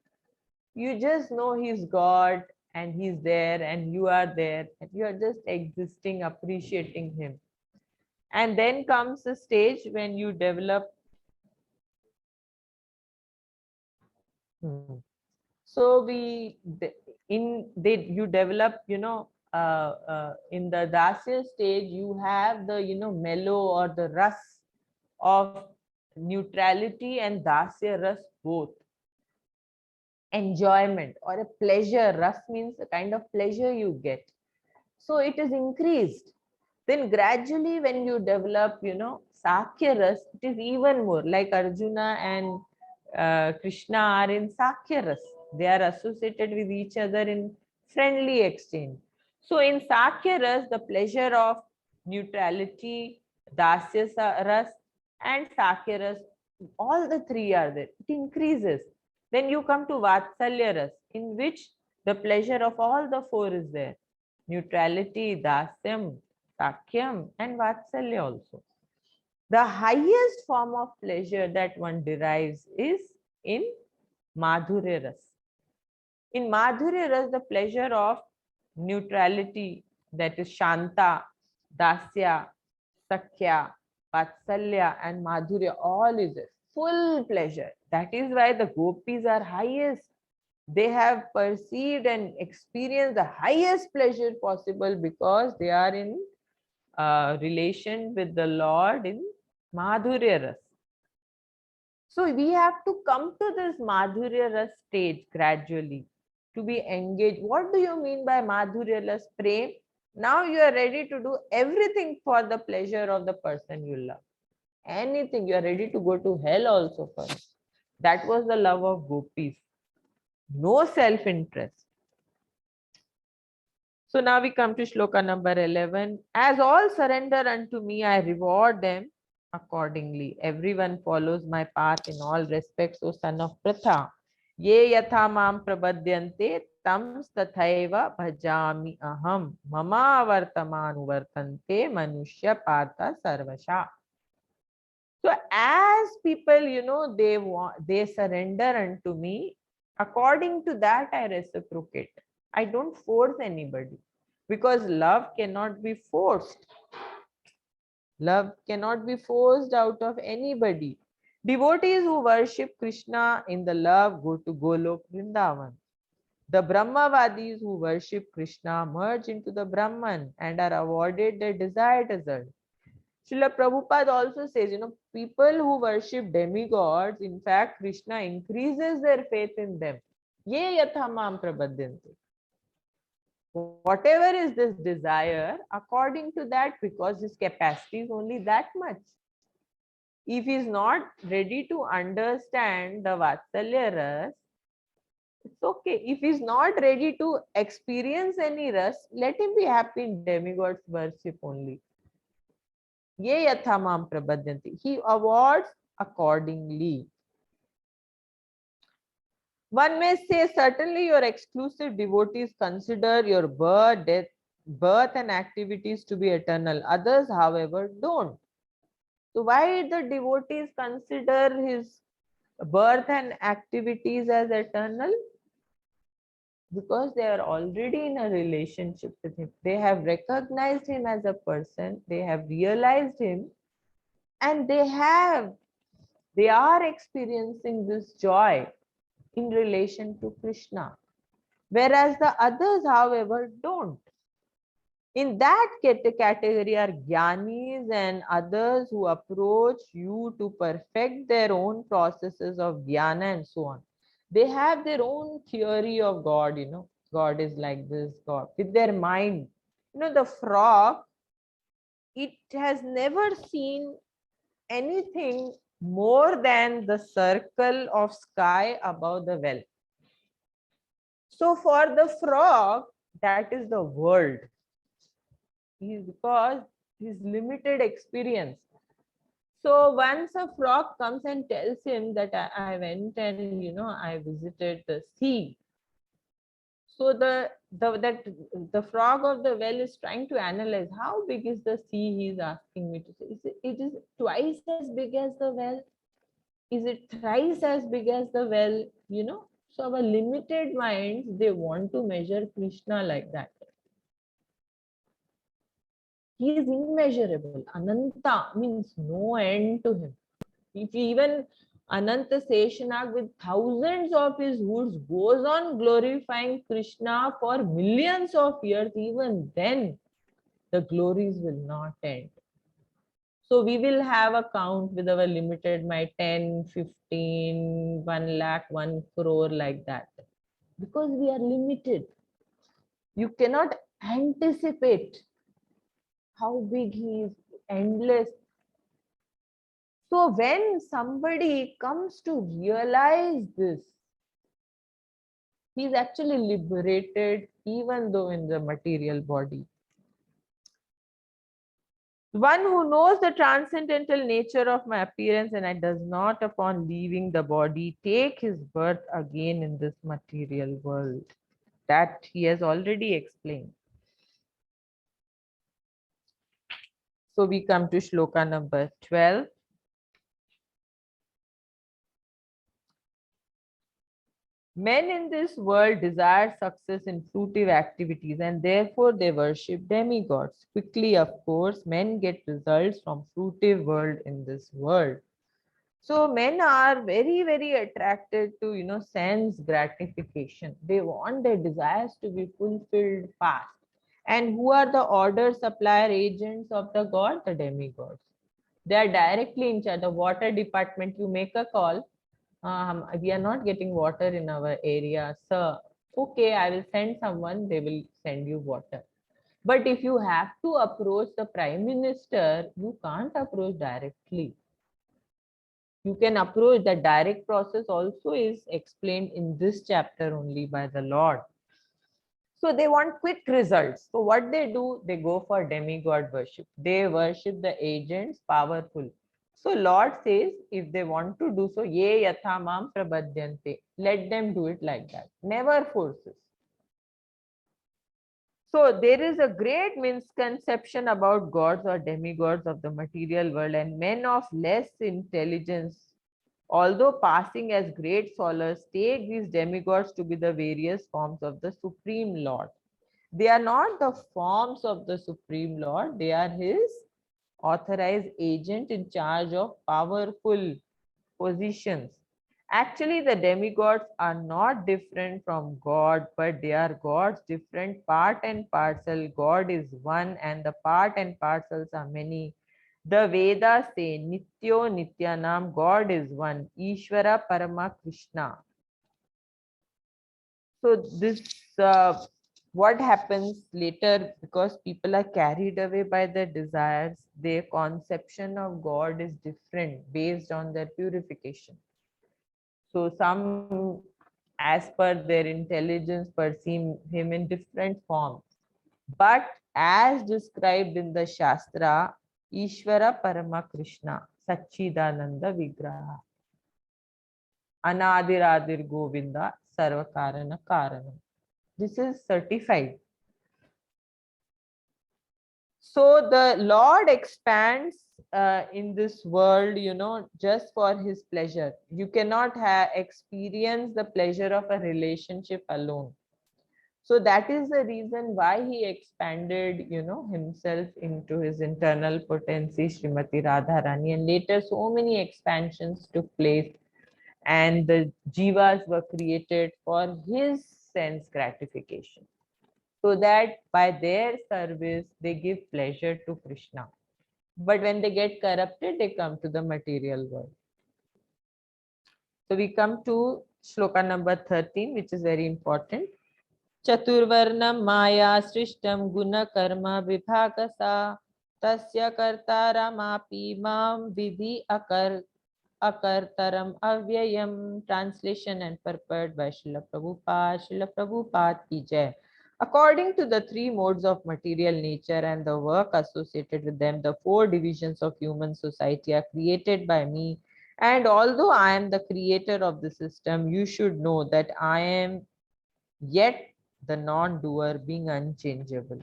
you just know he's God and he's there and you are there and you are just existing, appreciating him. And then comes the stage when you develop. So you develop, in the dasya stage, you have the, mellow or the ras of neutrality and dasya ras both. Enjoyment or a pleasure, ras means a kind of pleasure you get. So it is increased. Then gradually when you develop, Sakya ras, it is even more, like Arjuna and Krishna are in Sakya ras. They are associated with each other in friendly exchange. So in Sakya ras, the pleasure of neutrality, Dasya ras and Sakya ras, all the 3 are there. It increases. Then you come to Vatsalya ras, in which the pleasure of all the 4 is there. Neutrality, Dasyam, Sakyam and Vatsalya also. The highest form of pleasure that one derives is in Madhurya ras. In Madhurya ras, the pleasure of neutrality, that is Shanta, Dasya, Sakya, Vatsalya and Madhurya, all is a full pleasure. That is why the gopis are highest. They have perceived and experienced the highest pleasure possible because they are in relation with the Lord in Madhurya ras. So we have to come to this Madhurya ras stage gradually to be engaged. What do you mean by Madhurya ras prem? Now you are ready to do everything for the pleasure of the person you love. Anything, you are ready to go to hell also for it. That was the love of gopis. No self-interest. So now we come to shloka number 11. As all surrender unto me, I reward them accordingly. Everyone follows my path in all respects, O son of Pratha. Ye yatha mam prabhadyante tam tathaiva bhajami aham. Mama vartamanu vartante manushya partha sarvasha. So as people, they surrender unto me, according to that I reciprocate. I don't force anybody because love cannot be forced. Love cannot be forced out of anybody. Devotees who worship Krishna in the love go to Golok Vrindavan. The Brahmavadis who worship Krishna merge into the Brahman and are awarded the desired result. Srila Prabhupada also says, people who worship demigods, in fact, Krishna increases their faith in them. Ye yatha mam prabhadyanti. Whatever is this desire, according to that, because his capacity is only that much. If he is not ready to understand the Vatsalya ras, it's okay. If he's not ready to experience any ras, let him be happy in demigod's worship only. Ye yatha mam prabhadyanti. He awards accordingly. One may say, certainly your exclusive devotees consider your birth and activities to be eternal. Others, however, don't. So why the devotees consider his birth and activities as eternal? Because they are already in a relationship with him. They have recognized him as a person. They have realized him, and they are experiencing this joy in relation to Krishna. Whereas the others, however, don't. In that category are Gyanis and others who approach you to perfect their own processes of Jnana and so on. They have their own theory of God, God is like this, God, with their mind. The frog, it has never seen anything more than the circle of sky above the well. So for the frog, that is the world. Because his limited experience. So once a frog comes and tells him that I went and I visited the sea. So the frog of the well is trying to analyze how big is the sea. He is asking me to say, it is twice as big as the well? Is it thrice as big as the well? So our limited minds, they want to measure Krishna like that. He is immeasurable. Ananta means no end to him. If even Ananta Seshanag with thousands of his hoods goes on glorifying Krishna for millions of years, even then the glories will not end. So we will have a count with our limited mind, 10, 15, 1 lakh, 1 crore, like that. Because we are limited. You cannot anticipate how big he is, endless. So when somebody comes to realize this, he is actually liberated, even though in the material body. One who knows the transcendental nature of my appearance and I does not, upon leaving the body, take his birth again in this material world. That he has already explained. So we come to shloka number 12. Men in this world desire success in fruitive activities and therefore they worship demigods. Quickly, of course, men get results from fruitive world in this world. So men are very, very attracted to, sense gratification. They want their desires to be fulfilled fast. And who are the order supplier agents of the god? The demigods. They are directly in charge. The water department, you make a call. We are not getting water in our area, sir. Okay, I will send someone, they will send you water. But if you have to approach the Prime Minister, you can't approach directly. You can approach, the direct process also is explained in this chapter only by the Lord. So they want quick results. So what they do, they go for demigod worship. They worship the agents powerful. So Lord says, if they want to do so, ye yatha mam prabhadyante, let them do it like that. Never forces. So there is a great misconception about gods or demigods of the material world, and men of less intelligence, although passing as great scholars, take these demigods to be the various forms of the Supreme Lord. They are not the forms of the Supreme Lord, they are his authorized agent in charge of powerful positions. Actually, the demigods are not different from God, but they are God's different part and parcel. God is one, and the part and parcels are many. The Vedas say, Nityo Nityanam, God is one, Ishvara Parama Krishna. So this, what happens later, because people are carried away by their desires, their conception of God is different based on their purification. So some, as per their intelligence, perceive him in different forms. But as described in the Shastra, Ishvara Parama Krishna, Sachidananda Vigraha, Anadiradir Govinda, Sarvakarana Karanam. This is certified. So the Lord expands in this world, just for his pleasure. You cannot experience the pleasure of a relationship alone. So that is the reason why he expanded, himself into his internal potency, Srimati Radharani, and later so many expansions took place, and the jivas were created for his sense gratification, so that by their service they give pleasure to Krishna. But when they get corrupted, they come to the material world. So we come to shloka number 13, which is very important. Chaturvarnam maya srishtam guna karma vibhagasa tasya kartaramapi mam vidhi akartaram avyayam. Translation and purport by Srila Prabhupada. Srila Prabhupada ki jai. According to the three modes of material nature and the work associated with them, the four divisions of human society are created by me. And although I am the creator of the system, you should know that I am yet the non-doer, being unchangeable.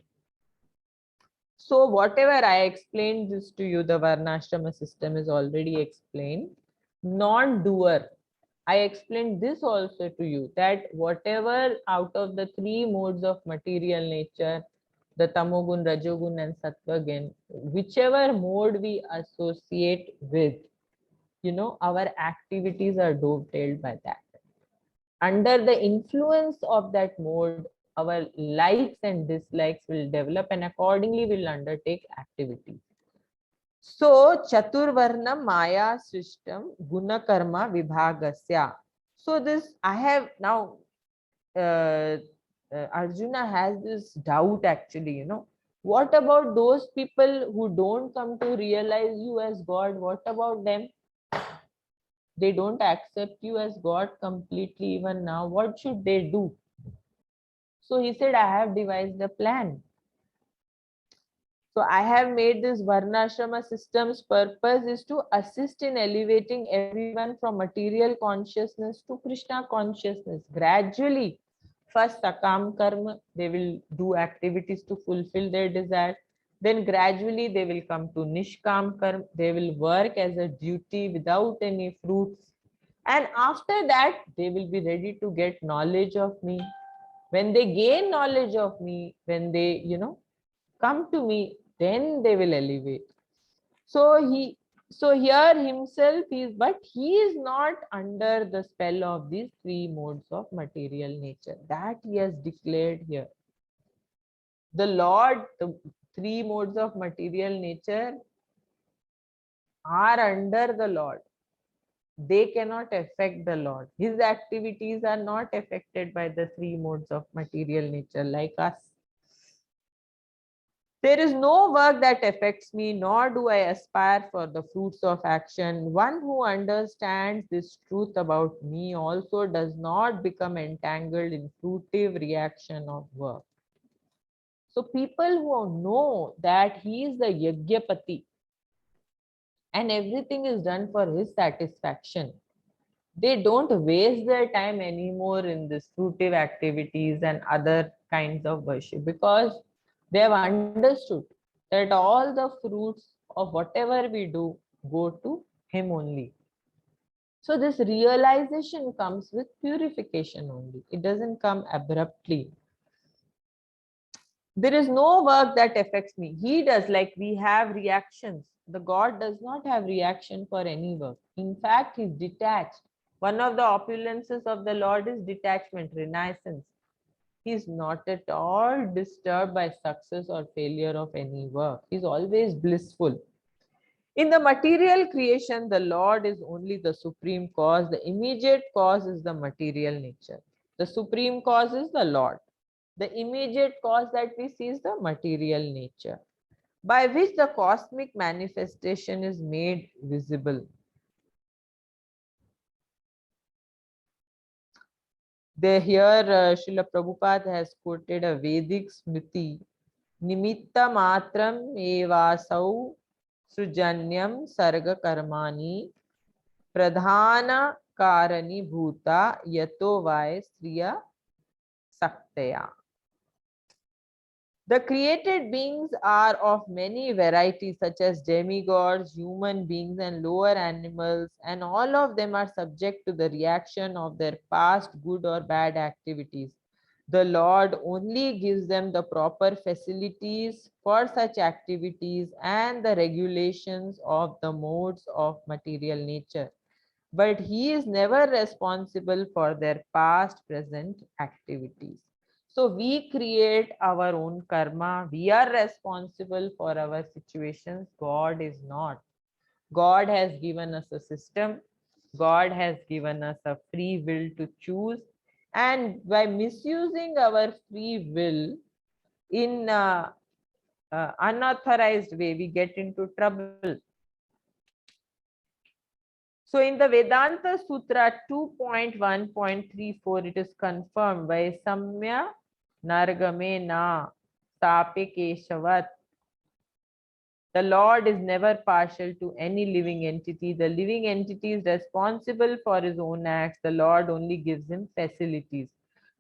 So whatever I explained this to you, the Varnashrama system is already explained. Non-doer, I explained this also to you, that whatever out of the three modes of material nature, the Tamogun, Rajogun and Sattvagun, whichever mode we associate with, our activities are dovetailed by that. Under the influence of that mode, our likes and dislikes will develop, and accordingly will undertake activities. So Chaturvarna Maya Srishtam Guna Karma Vibhagasya. So this I have now, Arjuna has this doubt actually, what about those people who don't come to realize you as God? What about them? They don't accept you as God completely even now. What should they do? So he said, I have devised a plan. So I have made this Varnashrama system's purpose is to assist in elevating everyone from material consciousness to Krishna consciousness. Gradually, first Sakam Karma, they will do activities to fulfill their desire. Then gradually they will come to Nishkam Karma. They will work as a duty without any fruits. And after that, they will be ready to get knowledge of me. When they gain knowledge of me, when they, come to me, then they will elevate. So here himself is, but he is not under the spell of these three modes of material nature. That he has declared here. The Lord, the three modes of material nature are under the Lord. They cannot affect the Lord. His activities are not affected by the three modes of material nature like us. There is no work that affects me, nor do I aspire for the fruits of action. One who understands this truth about me also does not become entangled in fruitive reaction of work. So people who know that he is the Yagyapati and everything is done for his satisfaction, they don't waste their time anymore in this fruitive activities and other kinds of worship, because they have understood that all the fruits of whatever we do go to him only. So this realization comes with purification only. It doesn't come abruptly. There is no work that affects me. He does, like we have reactions. The God does not have reaction for any work. In fact, he's detached. One of the opulences of the Lord is detachment, renaissance. He's not at all disturbed by success or failure of any work. He's always blissful. In the material creation, the Lord is only the supreme cause. The immediate cause is the material nature. The supreme cause is the Lord. The immediate cause that we see is the material nature, by which the cosmic manifestation is made visible. Here, Srila Prabhupada has quoted a Vedic Smriti, Nimitta matram evasau sujanyam sarga karmani pradhana karani bhuta yato vai striya saktaya. The created beings are of many varieties, such as demigods, human beings, and lower animals, and all of them are subject to the reaction of their past good or bad activities. The Lord only gives them the proper facilities for such activities and the regulations of the modes of material nature. But He is never responsible for their past, present activities. So we create our own karma. We are responsible for our situations. God is not. God has given us a system. God has given us a free will to choose. And by misusing our free will in unauthorized way, we get into trouble. So in the Vedanta Sutra 2.1.34, it is confirmed by Samya Nargame na Sape Keshavat. The Lord is never partial to any living entity. The living entity is responsible for his own acts. The Lord only gives him facilities.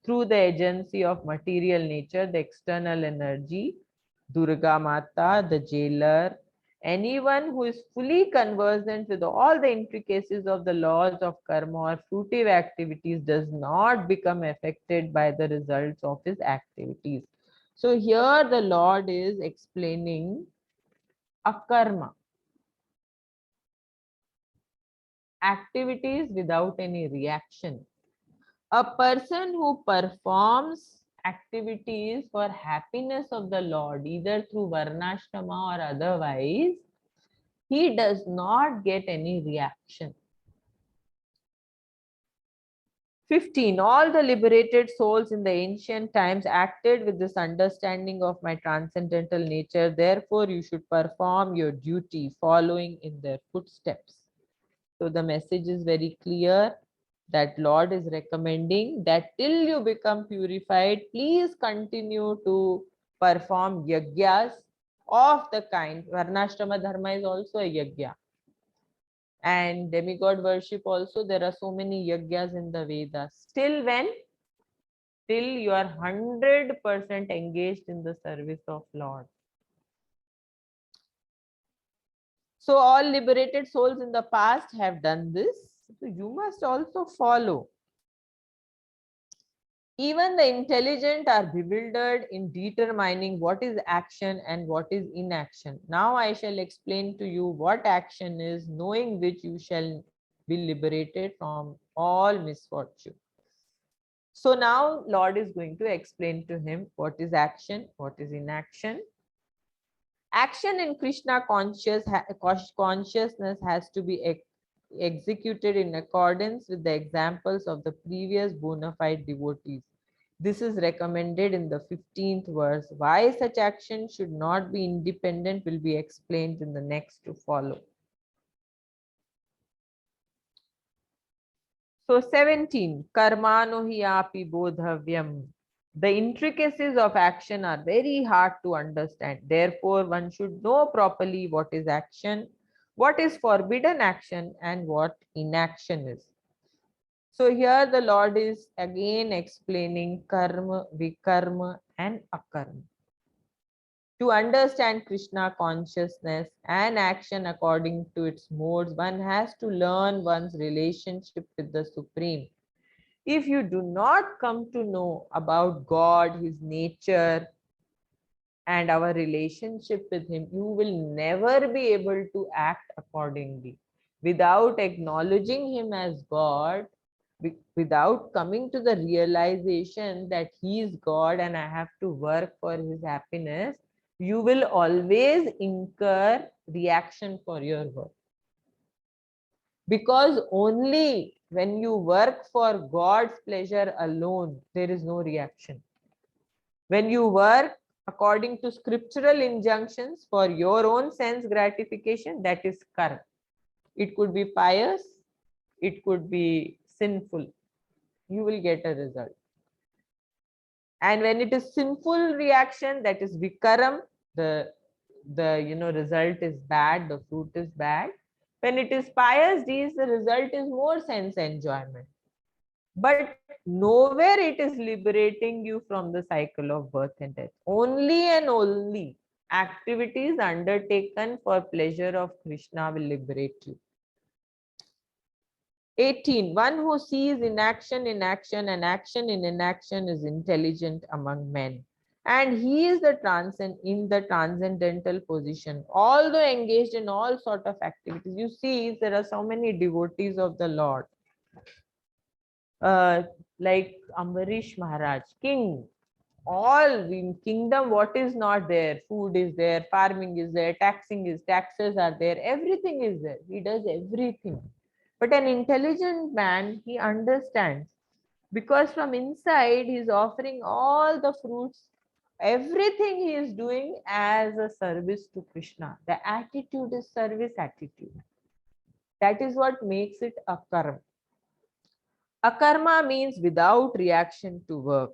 Through the agency of material nature, the external energy, Durga Mata, the jailer, anyone who is fully conversant with all the intricacies of the laws of karma or fruitive activities does not become affected by the results of his activities. So here the Lord is explaining akarma, activities without any reaction. A person who performs activities for happiness of the Lord, either through varnashrama or otherwise, he does not get any reaction. 15. All the liberated souls in the ancient times acted with this understanding of my transcendental nature. Therefore, you should perform your duty following in their footsteps. So the message is very clear that Lord is recommending that till you become purified, please continue to perform yagyas of the kind. Varnashrama dharma is also a yagya. And demigod worship also, there are so many yagyas in the Vedas. Till when? Till you are 100% engaged in the service of Lord. So all liberated souls in the past have done this. So you must also follow. Even the intelligent are bewildered in determining what is action and what is inaction. Now I shall explain to you what action is, knowing which you shall be liberated from all misfortune. So now Lord is going to explain to him what is action, what is inaction. Action in Krishna consciousness has to be executed in accordance with the examples of the previous bona fide devotees. This is recommended in the 15th verse. Why such action should not be independent will be explained in the next to follow. So 17, karmano hi api bodhavyam. The intricacies of action are very hard to understand. Therefore, one should know properly what is action, what is forbidden action, and what inaction is. So here the Lord is again explaining karma, vikarma, and akarma. To understand Krishna consciousness and action according to its modes, one has to learn one's relationship with the Supreme. If you do not come to know about God, His nature, and our relationship with him, you will never be able to act accordingly. Without acknowledging him as God, without coming to the realization that he is God and I have to work for his happiness, you will always incur reaction for your work. Because only when you work for God's pleasure alone, there is no reaction. When you work according to scriptural injunctions for your own sense gratification, that is karma. It could be pious, it could be sinful. You will get a result. And when it is sinful reaction, that is vikaram, the result is bad, the fruit is bad. When it is pious deeds, the result is more sense enjoyment. But nowhere it is liberating you from the cycle of birth and death. Only and only activities undertaken for pleasure of Krishna will liberate you. 18. One who sees inaction in action and action in inaction is intelligent among men. And he is in the transcendental position, although engaged in all sort of activities. You see, there are so many devotees of the Lord. Like Ambarish Maharaj, king, all in kingdom, what is not there? Food is there, farming is there, taxes are there, everything is there. He does everything. But an intelligent man, he understands, because from inside he is offering all the fruits, everything he is doing as a service to Krishna. The attitude is service attitude. That is what makes it a karma. Akarma means without reaction to work.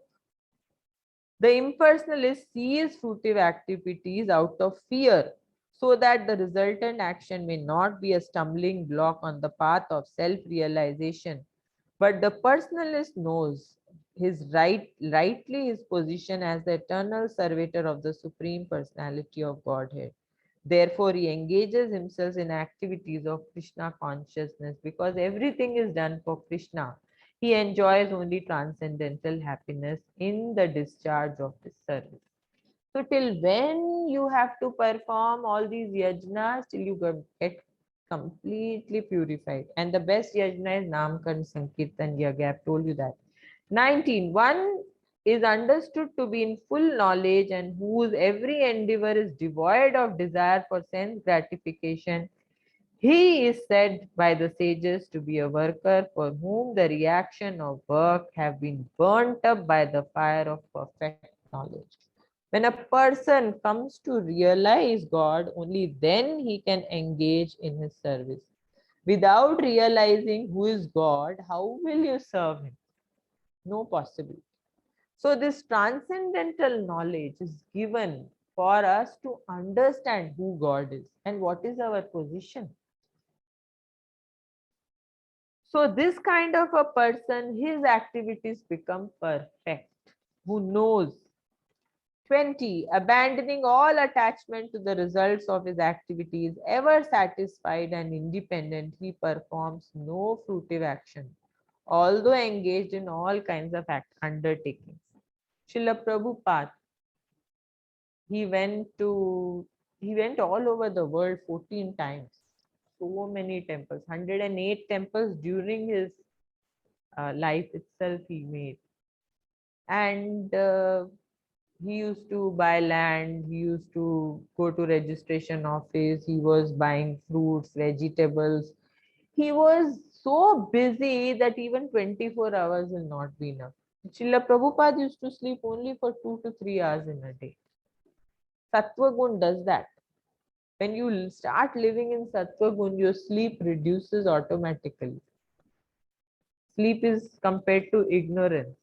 The impersonalist sees fruitive activities out of fear, so that the resultant action may not be a stumbling block on the path of self-realization. But the personalist knows rightly his position as the eternal servitor of the Supreme Personality of Godhead. Therefore, he engages himself in activities of Krishna consciousness, because everything is done for Krishna. He enjoys only transcendental happiness in the discharge of this service. So till when you have to perform all these yajnas, till you get completely purified. And the best yajna is Namkarn Sankirtan Yagya. I've told you that. 19. One is understood to be in full knowledge and whose every endeavor is devoid of desire for sense gratification. He is said by the sages to be a worker for whom the reaction of work have been burnt up by the fire of perfect knowledge. When a person comes to realize God, only then he can engage in his service. Without realizing who is God, how will you serve him? No possibility. So this transcendental knowledge is given for us to understand who God is and what is our position. So this kind of a person, his activities become perfect, who knows. 20. Abandoning all attachment to the results of his activities, ever satisfied and independent, he performs no fruitive action, although engaged in all kinds of undertakings. Srila Prabhupada, he went all over the world 14 times. So many temples, 108 temples during his life itself he made. And he used to buy land, he used to go to registration office, he was buying fruits, vegetables. He was so busy that even 24 hours will not be enough. Srila Prabhupada used to sleep only for 2 to 3 hours in a day. Sattva Gun does that. When you start living in Sattva Gun, your sleep reduces automatically. Sleep is compared to ignorance.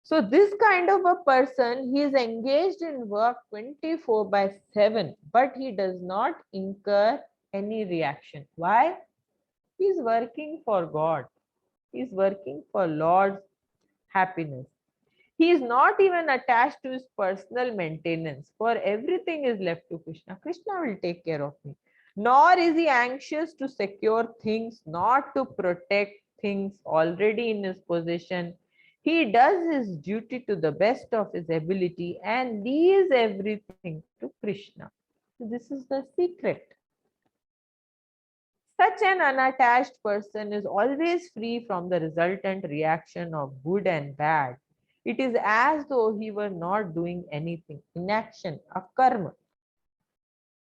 So this kind of a person, he is engaged in work 24/7, but he does not incur any reaction. Why? He is working for God. He is working for Lord's happiness. He is not even attached to his personal maintenance, for everything is left to Krishna. Krishna will take care of me. Nor is he anxious to secure things, not to protect things already in his possession. He does his duty to the best of his ability and leaves everything to Krishna. This is the secret. Such an unattached person is always free from the resultant reaction of good and bad. It is as though he were not doing anything. Inaction, akarma.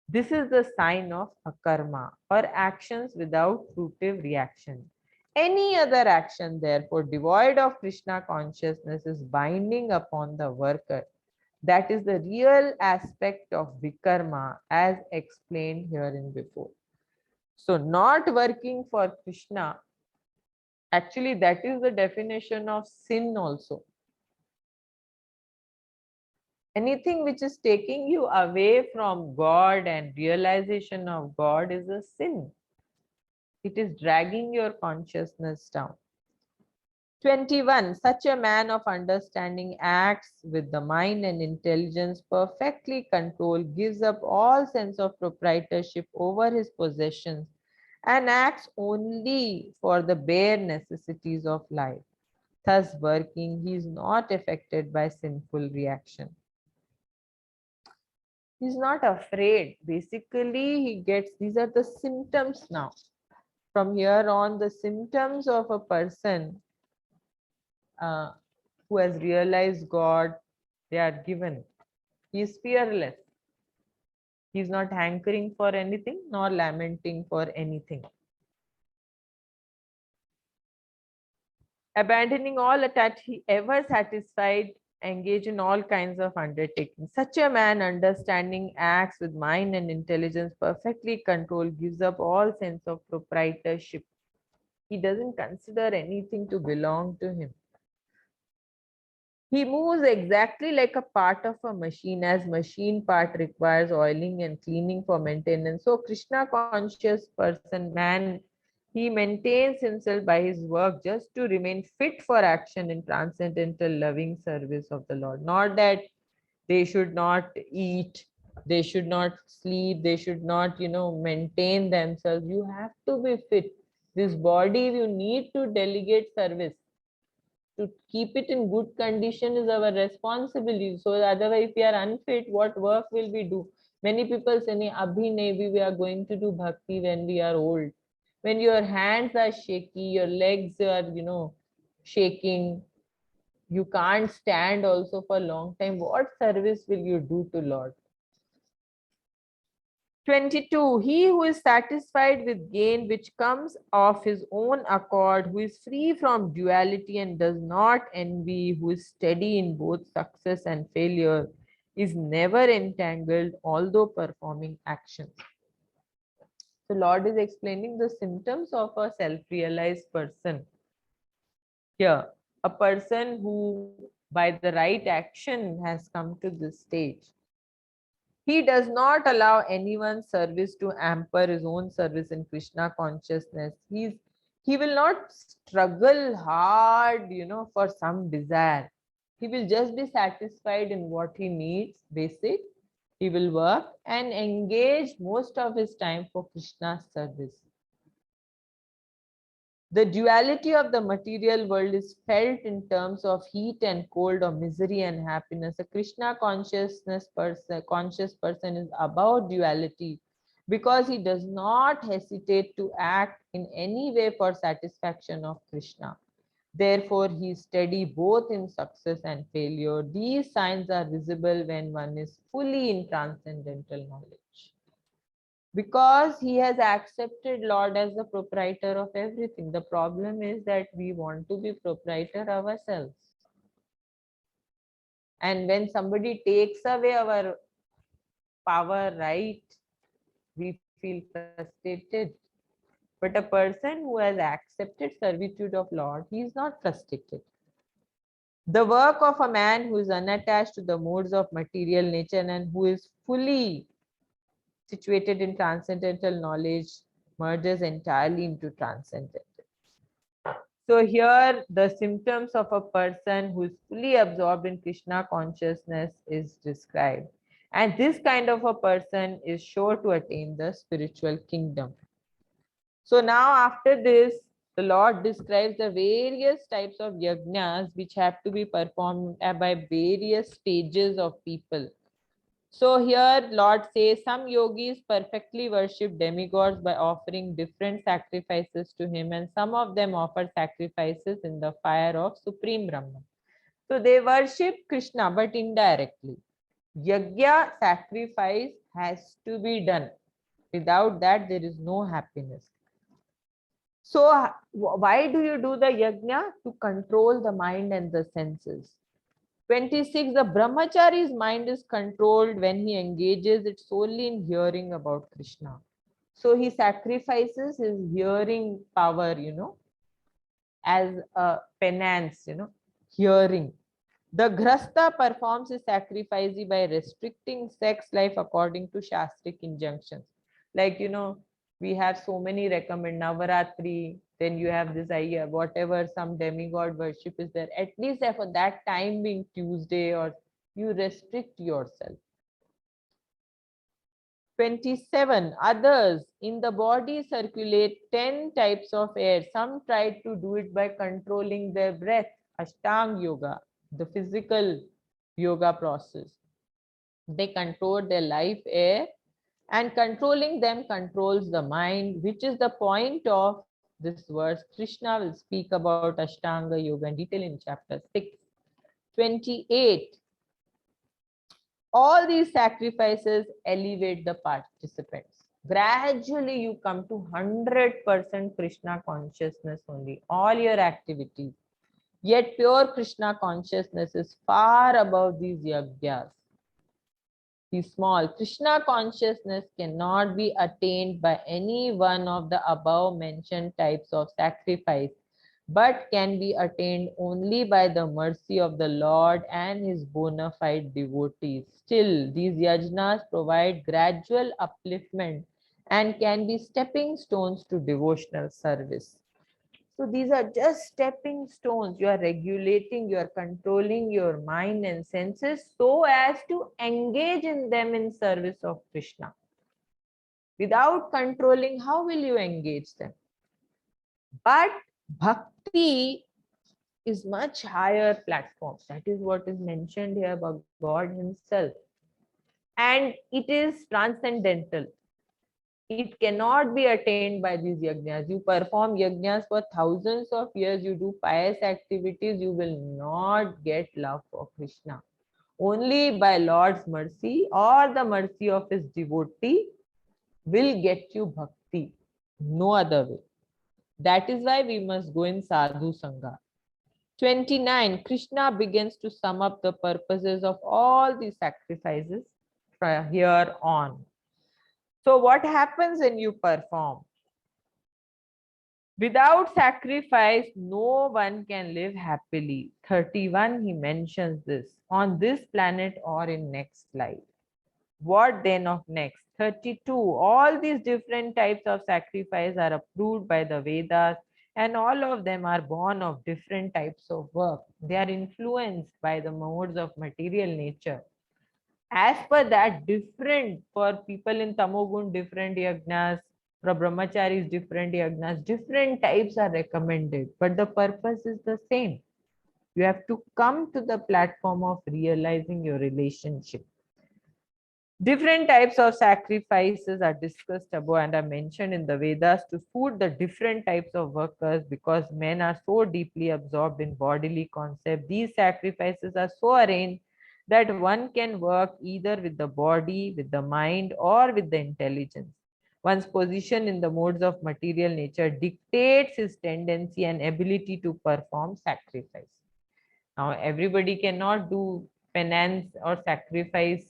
This is the sign of akarma, or actions without fruitive reaction. Any other action, therefore, devoid of Krishna consciousness is binding upon the worker. That is the real aspect of vikarma as explained herein before. So not working for Krishna, actually that is the definition of sin also. Anything which is taking you away from God and realization of God is a sin. It is dragging your consciousness down. 21. Such a man of understanding acts with the mind and intelligence perfectly controlled, gives up all sense of proprietorship over his possessions, and acts only for the bare necessities of life. Thus working, he is not affected by sinful reaction. He's not afraid. Basically, he gets, these are the symptoms now. From here on, the symptoms of a person who has realized God, they are given. He is fearless. He is not hankering for anything nor lamenting for anything. Abandoning all attached, he ever satisfied, engage in all kinds of undertakings. Such a man, understanding, acts with mind and intelligence perfectly controlled, gives up all sense of proprietorship. He doesn't consider anything to belong to him. He moves exactly like a part of a machine, as machine part requires oiling and cleaning for maintenance. So Krishna conscious person, man, he maintains himself by his work just to remain fit for action in transcendental loving service of the Lord. Not that they should not eat, they should not sleep, they should not, maintain themselves. You have to be fit. This body, you need to delegate service. To keep it in good condition is our responsibility. So otherwise, if we are unfit, what work will we do? Many people say, abhi nahi, we are going to do bhakti when we are old. When your hands are shaky, your legs are, shaking, you can't stand also for a long time. What service will you do to Lord? 22. He who is satisfied with gain which comes of his own accord, who is free from duality and does not envy, who is steady in both success and failure, is never entangled, although performing actions. So Lord is explaining the symptoms of a self-realized person. Here, a person who by the right action has come to this stage. He does not allow anyone's service to hamper his own service in Krishna consciousness. He will not struggle hard, for some desire. He will just be satisfied in what he needs, basic. He will work and engage most of his time for Krishna's service. The duality of the material world is felt in terms of heat and cold, or misery and happiness. A Krishna conscious person is above duality because he does not hesitate to act in any way for satisfaction of Krishna. Therefore, he is steady both in success and failure. These signs are visible when one is fully in transcendental knowledge. Because he has accepted Lord as the proprietor of everything. The problem is that we want to be proprietor ourselves. And when somebody takes away our power, right, we feel frustrated. But a person who has accepted servitude of Lord, he is not frustrated. The work of a man who is unattached to the modes of material nature and who is fully situated in transcendental knowledge merges entirely into transcendental. So here the symptoms of a person who is fully absorbed in Krishna consciousness is described. And this kind of a person is sure to attain the spiritual kingdom. So now after this, The Lord describes the various types of yajnas which have to be performed by various stages of people. So here Lord says some yogis perfectly worship demigods by offering different sacrifices to him, and some of them offer sacrifices in the fire of Supreme Brahman. So they worship Krishna but indirectly. Yajna, sacrifice, has to be done. Without that, there is no happiness. So why do you do the yajna? To control the mind and the senses. 26, the brahmachari's mind is controlled when he engages it solely in hearing about Krishna. So he sacrifices his hearing power, as a penance, hearing. The grasta performs his sacrifice by restricting sex life according to Shastric injunctions. Like, we have so many recommend Navaratri, then you have this idea, whatever some demigod worship is there, at least for that time being Tuesday, or you restrict yourself. 27, others in the body circulate 10 types of air. Some try to do it by controlling their breath, Ashtanga yoga, the physical yoga process. They control their life air, and controlling them controls the mind, which is the point of this verse. Krishna will speak about Ashtanga yoga in detail in chapter 6. 28, all these sacrifices elevate the participants. Gradually you come to 100% Krishna consciousness only, all your activities. Yet pure Krishna consciousness is far above these yajnas. The small Krishna consciousness cannot be attained by any one of the above mentioned types of sacrifice, but can be attained only by the mercy of the Lord and his bona fide devotees. Still, these yajnas provide gradual upliftment and can be stepping stones to devotional service. So these are just stepping stones. You are regulating, you are controlling your mind and senses so as to engage in them in service of Krishna. Without controlling, how will you engage them? But bhakti is much higher platform. That is what is mentioned here by God himself. And it is transcendental. It cannot be attained by these yajnas. You perform yajnas for thousands of years, you do pious activities, you will not get love for Krishna. Only by Lord's mercy or the mercy of his devotee will get you bhakti. No other way. That is why we must go in sadhu sangha. 29, Krishna begins to sum up the purposes of all these sacrifices from here on. So what happens when you perform? Without sacrifice, no one can live happily. 31, he mentions this. On this planet or in next life. What then of next? 32, all these different types of sacrifice are approved by the Vedas, and all of them are born of different types of work. They are influenced by the modes of material nature. As per that, different for people in Tamogun, different yajnas, for brahmacharis, different yajnas, different types are recommended, but the purpose is the same. You have to come to the platform of realizing your relationship. Different types of sacrifices are discussed above and are mentioned in the Vedas to suit the different types of workers, because men are so deeply absorbed in bodily concept. These sacrifices are so arranged that one can work either with the body, with the mind, or with the intelligence. One's position in the modes of material nature dictates his tendency and ability to perform sacrifice. Now, everybody cannot do penance or sacrifice,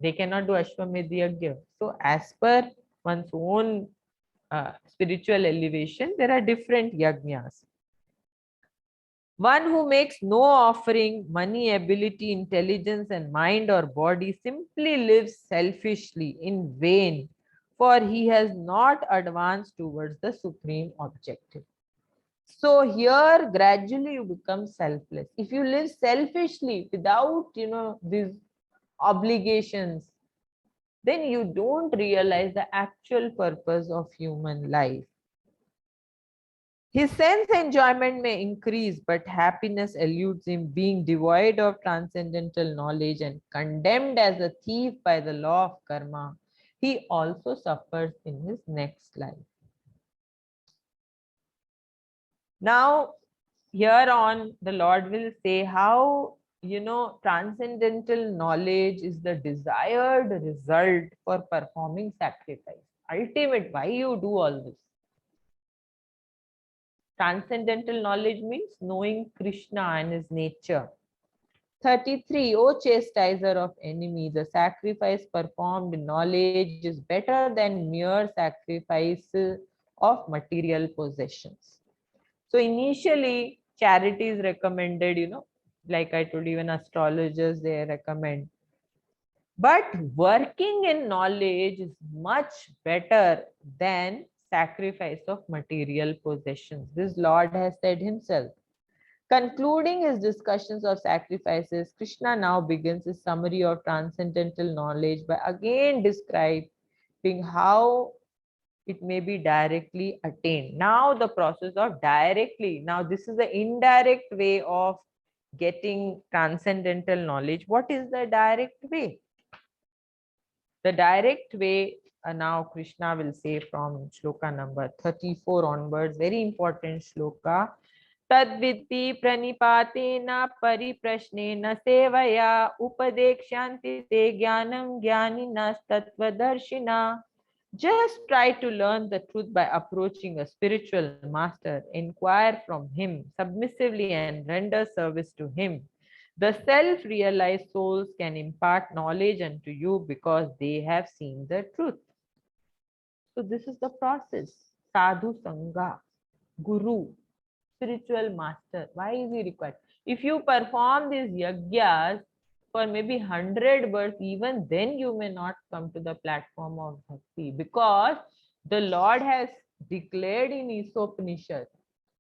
they cannot do Ashwamedh Yajna. So as per one's own spiritual elevation, there are different yajnas. One who makes no offering, money, ability, intelligence, and mind or body simply lives selfishly in vain, for he has not advanced towards the supreme objective. So here gradually you become selfless. If you live selfishly without, these obligations, then you don't realize the actual purpose of human life. His sense enjoyment may increase, but happiness eludes him, being devoid of transcendental knowledge and condemned as a thief by the law of karma. He also suffers in his next life. Now, here on, the Lord will say how, transcendental knowledge is the desired result for performing sacrifice. Ultimate, why you do all this? Transcendental knowledge means knowing Krishna and his nature. 33. O chastiser of enemy, the sacrifice performed in knowledge is better than mere sacrifice of material possessions. So initially, charity is recommended, like I told you, even astrologers, they recommend. But working in knowledge is much better than sacrifice of material possessions. This Lord has said himself. Concluding his discussions of sacrifices, Krishna now begins his summary of transcendental knowledge by again describing how it may be directly attained. Now the process of directly, now this is the indirect way of getting transcendental knowledge. What is the direct way? The direct way, now Krishna will say from shloka number 34 onwards, very important shloka. Tadvidhi pranipatena pariprashnena sevaya upadekshyanti te jnanam jnaninas tattvadarshina. Just try to learn the truth by approaching a spiritual master. Inquire from him submissively and render service to him. The self-realized souls can impart knowledge unto you because they have seen the truth. So this is the process. Sadhu Sangha, Guru, spiritual master. Why is he required? If you perform these yagyas for maybe 100 births, even then you may not come to the platform of bhakti, because the Lord has declared in Isopanishad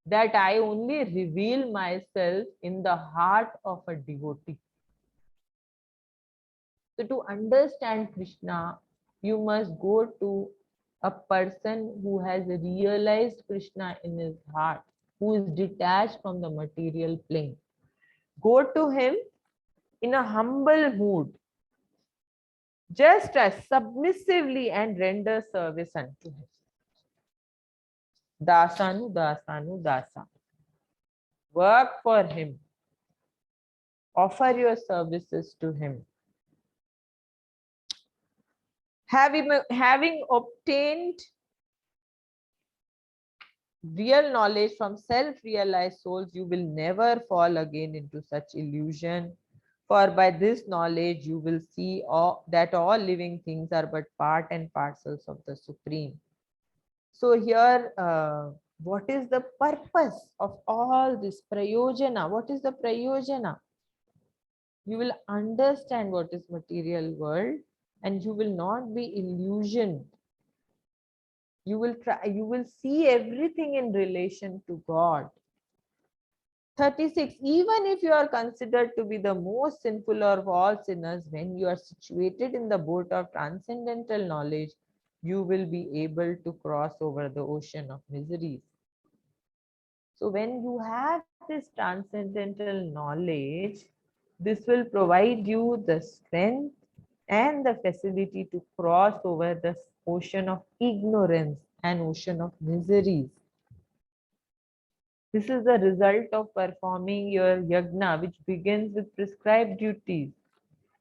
that I only reveal myself in the heart of a devotee. So to understand Krishna, you must go to a person who has realized Krishna in his heart, who is detached from the material plane. Go to him in a humble mood, just as submissively, and render service unto him. Dasanu, dasanu, dasa. Work for him. Offer your services to him. Having obtained real knowledge from self-realized souls, you will never fall again into such illusion. For by this knowledge, you will see that all living things are but part and parcels of the Supreme. So here, what is the purpose of all this prayojana? What is the prayojana? You will understand what is material world, and you will not be illusioned. You will see everything in relation to God. 36. Even if you are considered to be the most sinful of all sinners, when you are situated in the boat of transcendental knowledge, you will be able to cross over the ocean of miseries. So when you have this transcendental knowledge, this will provide you the strength and the facility to cross over the ocean of ignorance and ocean of miseries. This is the result of performing your yajna, which begins with prescribed duties.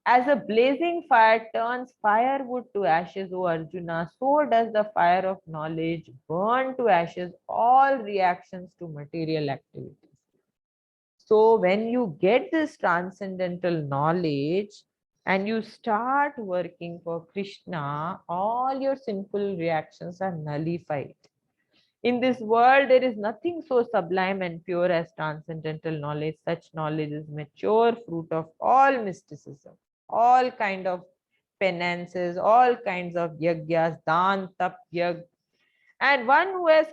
As a blazing fire turns firewood to ashes, O Arjuna, so does the fire of knowledge burn to ashes all reactions to material activities. So when you get this transcendental knowledge and you start working for Krishna, all your sinful reactions are nullified. In this world, there is nothing so sublime and pure as transcendental knowledge. Such knowledge is mature fruit of all mysticism, all kind of penances, all kinds of yagyas, dan, tap, yag. And one who has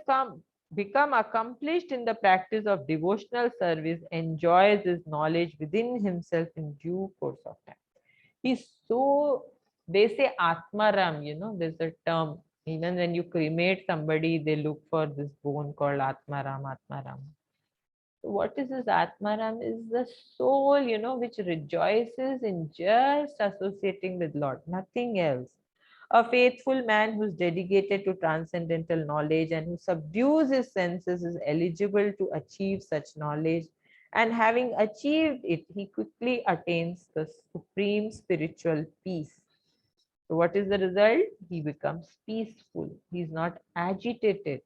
become accomplished in the practice of devotional service enjoys his knowledge within himself in due course of time. He's so, they say Atmaram, there's a term Even when you cremate somebody, they look for this bone called Atmaram, Atmaram. So what is this Atmaram? Is the soul, which rejoices in just associating with Lord, nothing else. A faithful man who's dedicated to transcendental knowledge and who subdues his senses is eligible to achieve such knowledge. And having achieved it, he quickly attains the supreme spiritual peace. So what is the result? He becomes peaceful. He's not agitated.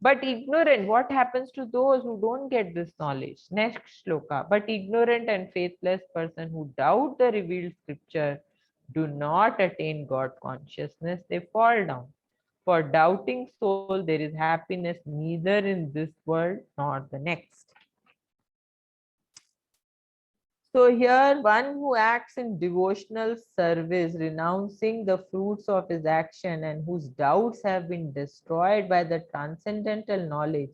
But ignorant, what happens to those who don't get this knowledge? Next shloka. But ignorant and faithless person who doubt the revealed scripture do not attain God consciousness, they fall down. For doubting soul, there is happiness neither in this world nor the next. So here, one who acts in devotional service, renouncing the fruits of his action and whose doubts have been destroyed by the transcendental knowledge,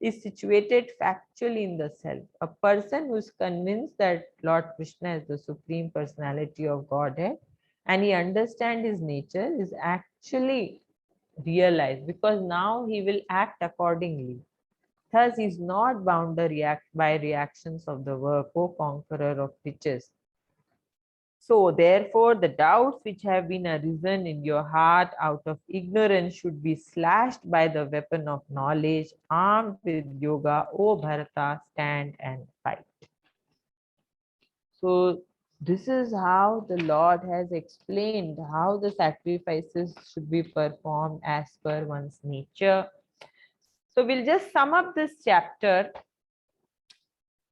is situated factually in the self. A person who is convinced that Lord Krishna is the Supreme Personality of Godhead and he understands his nature is actually realized, because now he will act accordingly. Thus, he is not bound by reactions of the work, O conqueror of riches. So, therefore, the doubts which have been arisen in your heart out of ignorance should be slashed by the weapon of knowledge. Armed with yoga, O Bharata, stand and fight. So, this is how the Lord has explained how the sacrifices should be performed as per one's nature. So, we'll just sum up this chapter.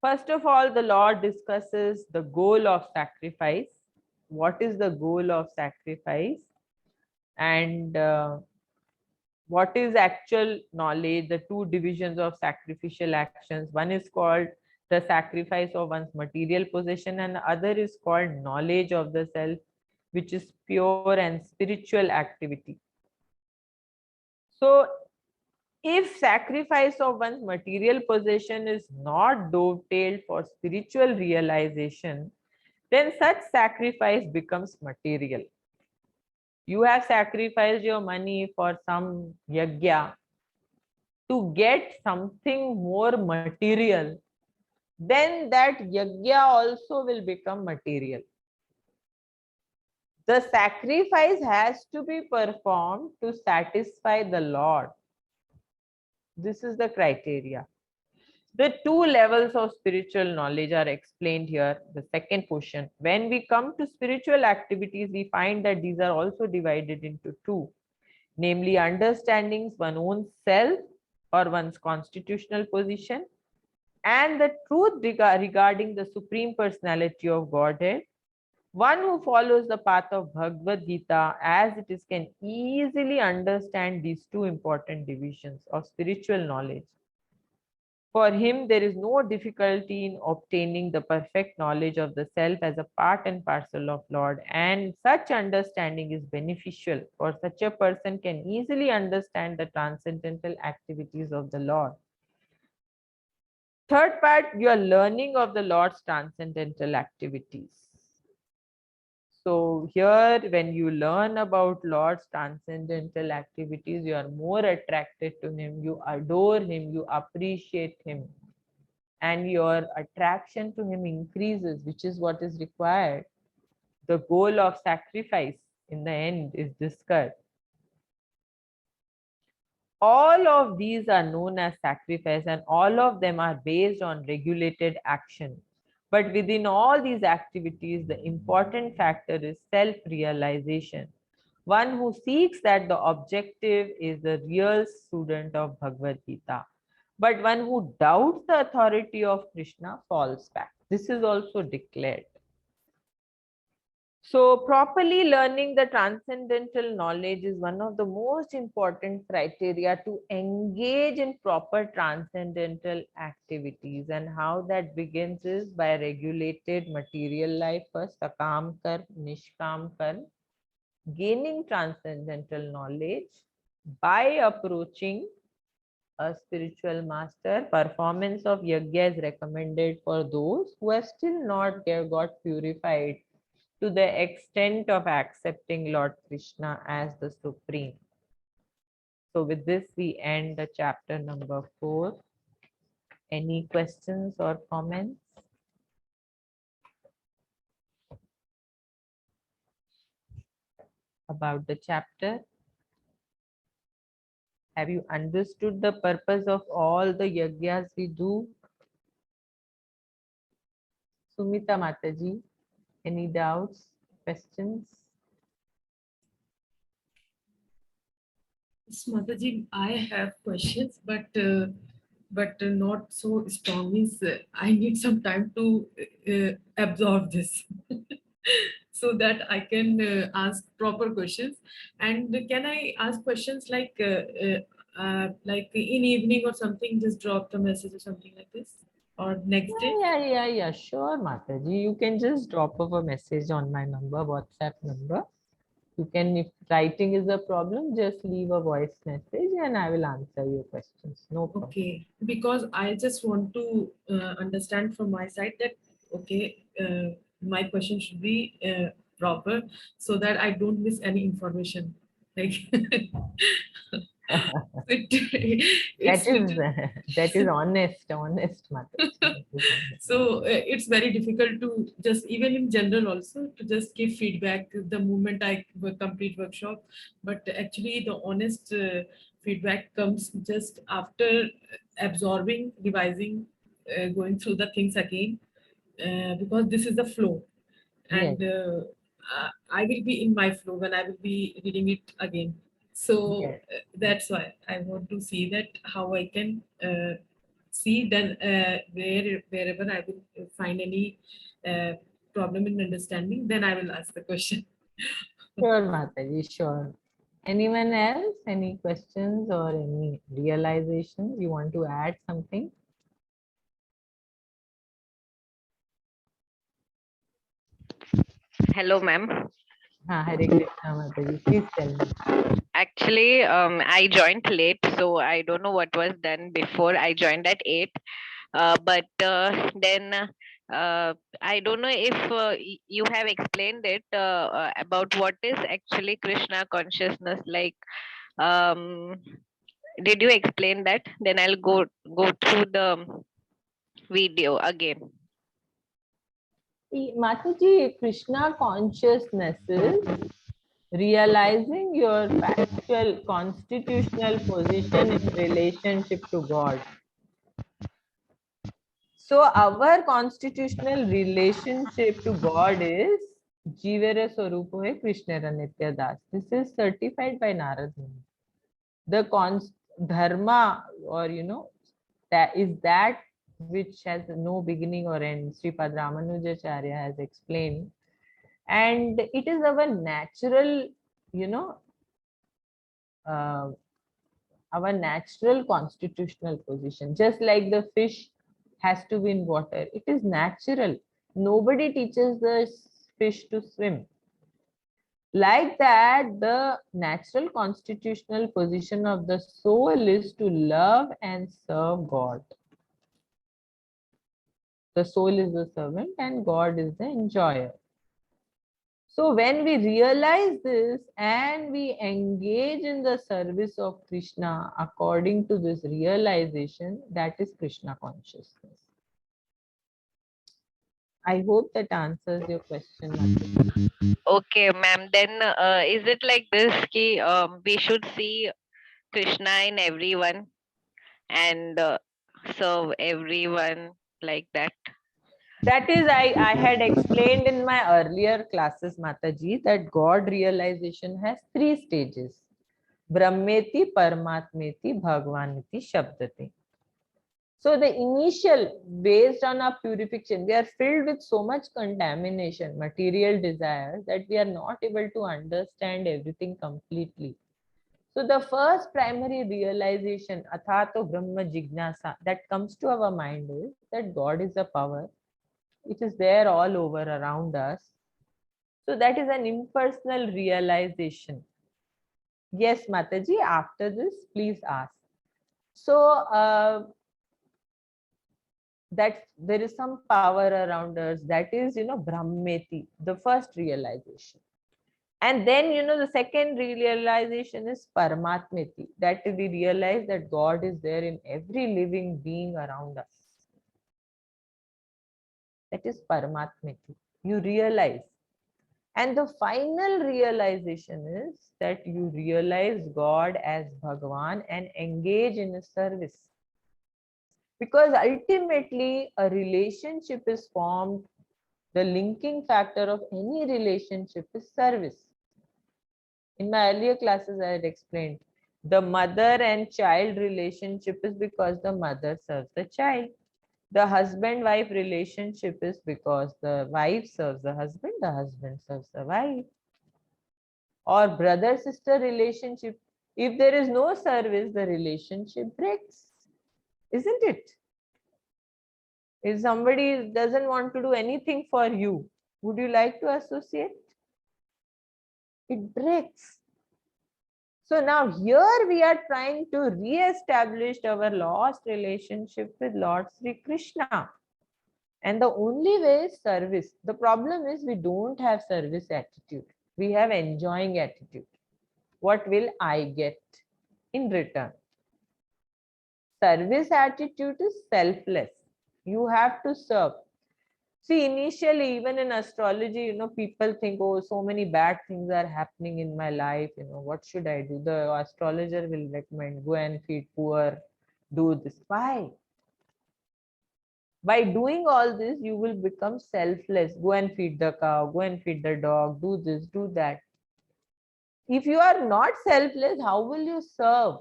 First of all, the Lord discusses the goal of sacrifice. What is the goal of sacrifice? And what is actual knowledge? The two divisions of sacrificial actions. One is called the sacrifice of one's material possession, and the other is called knowledge of the self, which is pure and spiritual activity. So, if sacrifice of one's material possession is not dovetailed for spiritual realization, then such sacrifice becomes material. You have sacrificed your money for some yajna to get something more material, then that yajna also will become material. The sacrifice has to be performed to satisfy the Lord. This is the criteria. The two levels of spiritual knowledge are explained here, the second portion. When we come to spiritual activities, we find that these are also divided into two, namely understanding one's own self or one's constitutional position, and the truth regarding the Supreme Personality of Godhead. One who follows the path of Bhagavad Gita as it is can easily understand these two important divisions of spiritual knowledge. For him, there is no difficulty in obtaining the perfect knowledge of the self as a part and parcel of Lord, and such understanding is beneficial, for such a person can easily understand the transcendental activities of the Lord. Third part, your learning of the Lord's transcendental activities. So here, when you learn about Lord's transcendental activities, you are more attracted to him, you adore him, you appreciate him, and your attraction to him increases, which is what is required. The goal of sacrifice in the end is discussed. All of these are known as sacrifice, and all of them are based on regulated action. But within all these activities, the important factor is self-realization. One who seeks that the objective is the real student of Bhagavad Gita. But one who doubts the authority of Krishna falls back. This is also declared. So properly learning the transcendental knowledge is one of the most important criteria to engage in proper transcendental activities. And how that begins is by regulated material life first, akam karm, nishkam karm, gaining transcendental knowledge by approaching a spiritual master. Performance of yajna is recommended for those who have still not got purified to the extent of accepting Lord Krishna as the Supreme. So with this, we end the chapter number 4. Any questions or comments? About the chapter? Have you understood the purpose of all the yajnas we do? Sumita Mataji, any doubts, questions? Mataji, I have questions, but not so strong. Means I need some time to absorb this, so that I can ask proper questions. And can I ask questions like in evening or something? Just drop the message or something like this, or next day. Yeah, sure, Mataji. You can just drop off a message on my number, WhatsApp number. You can, if writing is a problem, just leave a voice message and I will answer your questions. No problem. Okay, because I just want to understand from my side that okay, my question should be proper so that I don't miss any information. Like it's That is little, that is honest, Mataji. That is honest. so it's very difficult to just even in general also to just give feedback the moment I complete workshop, but actually the honest feedback comes just after absorbing, revising, going through the things again, because this is the flow, Yes, and I will be in my flow when I will be reading it again. So yes. that's why I want to see that how I can see then wherever I will find any problem in understanding, then I will ask the question. Sure, Mataji, sure. Anyone else? Any questions or any realizations? You want to add something? Hello, ma'am. Hare Krishna, Mataji. Please tell me. Actually, I joined late, so I don't know what was done before. I joined at 8, but then I don't know if you have explained it about what is actually Krishna consciousness. Like, um, did you explain that? Then I'll go through the video again. Mataji, Krishna consciousness is realizing your factual constitutional position in relationship to God. So our constitutional relationship to God is Jivere Swarupo hai Krishna Nitya Das. This is certified by Narad Muni. The dharma, or that is that which has no beginning or end. Sripad Ramanujacharya has explained, and it is our natural, uh, our natural constitutional position. Just like the fish has to be in water, it is natural. Nobody teaches the fish to swim. Like that, the natural constitutional position of the soul is to love and serve God. The soul is the servant and God is the enjoyer. So when we realize this and we engage in the service of Krishna according to this realization, that is Krishna consciousness. I hope that answers your question, Mataji. Okay, ma'am. Then is it like this? Ki, we should see Krishna in everyone and serve everyone like that. That is, I had explained in my earlier classes, Mataji, that God realization has 3 stages. Brahmeti, Paramatmeti, Bhagavaniti, Shabdati. So the initial, based on our purification, we are filled with so much contamination, material desires, that we are not able to understand everything completely. So the first primary realization, Athato Brahma Jignasa, that comes to our mind is that God is a power which is there all over around us. So that is an impersonal realization. Yes, Mataji, after this, please ask. So that there is some power around us, that is, Brahmeti, the first realization. And then, the second realization is Paramatmiti, that we realize that God is there in every living being around us. That is Paramatmiti. You realize. And the final realization is that you realize God as Bhagavan and engage in His service. Because ultimately, a relationship is formed. The linking factor of any relationship is service. In my earlier classes, I had explained the mother and child relationship is because the mother serves the child. The husband-wife relationship is because the wife serves the husband serves the wife. Or brother-sister relationship. If there is no service, the relationship breaks. Isn't it? If somebody doesn't want to do anything for you, would you like to associate? It breaks. So now here we are trying to re-establish our lost relationship with Lord Sri Krishna. And the only way is service. The problem is we don't have service attitude. We have enjoying attitude. What will I get in return? Service attitude is selfless. You have to serve. See, initially, even in astrology, people think, oh, so many bad things are happening in my life. What should I do? The astrologer will recommend, go and feed poor, do this. Why? By doing all this, you will become selfless. Go and feed the cow, go and feed the dog, do this, do that. If you are not selfless, how will you serve?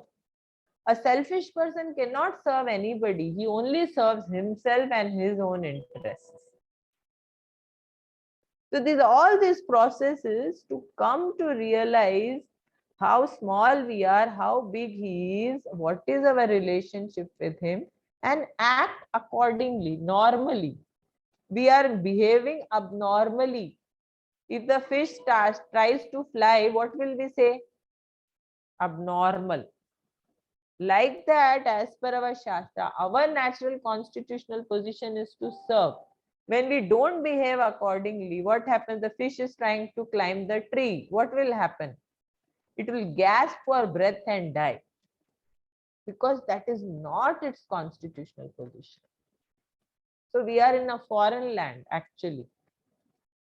A selfish person cannot serve anybody. He only serves himself and his own interests. So all these processes to come to realize how small we are, how big he is, what is our relationship with him, and act accordingly, normally. We are behaving abnormally. If the fish tries to fly, what will we say? Abnormal. Like that, as per our Shastra, our natural constitutional position is to serve. When we don't behave accordingly, what happens? The fish is trying to climb the tree. What will happen? It will gasp for breath and die. Because that is not its constitutional position. So we are in a foreign land, actually.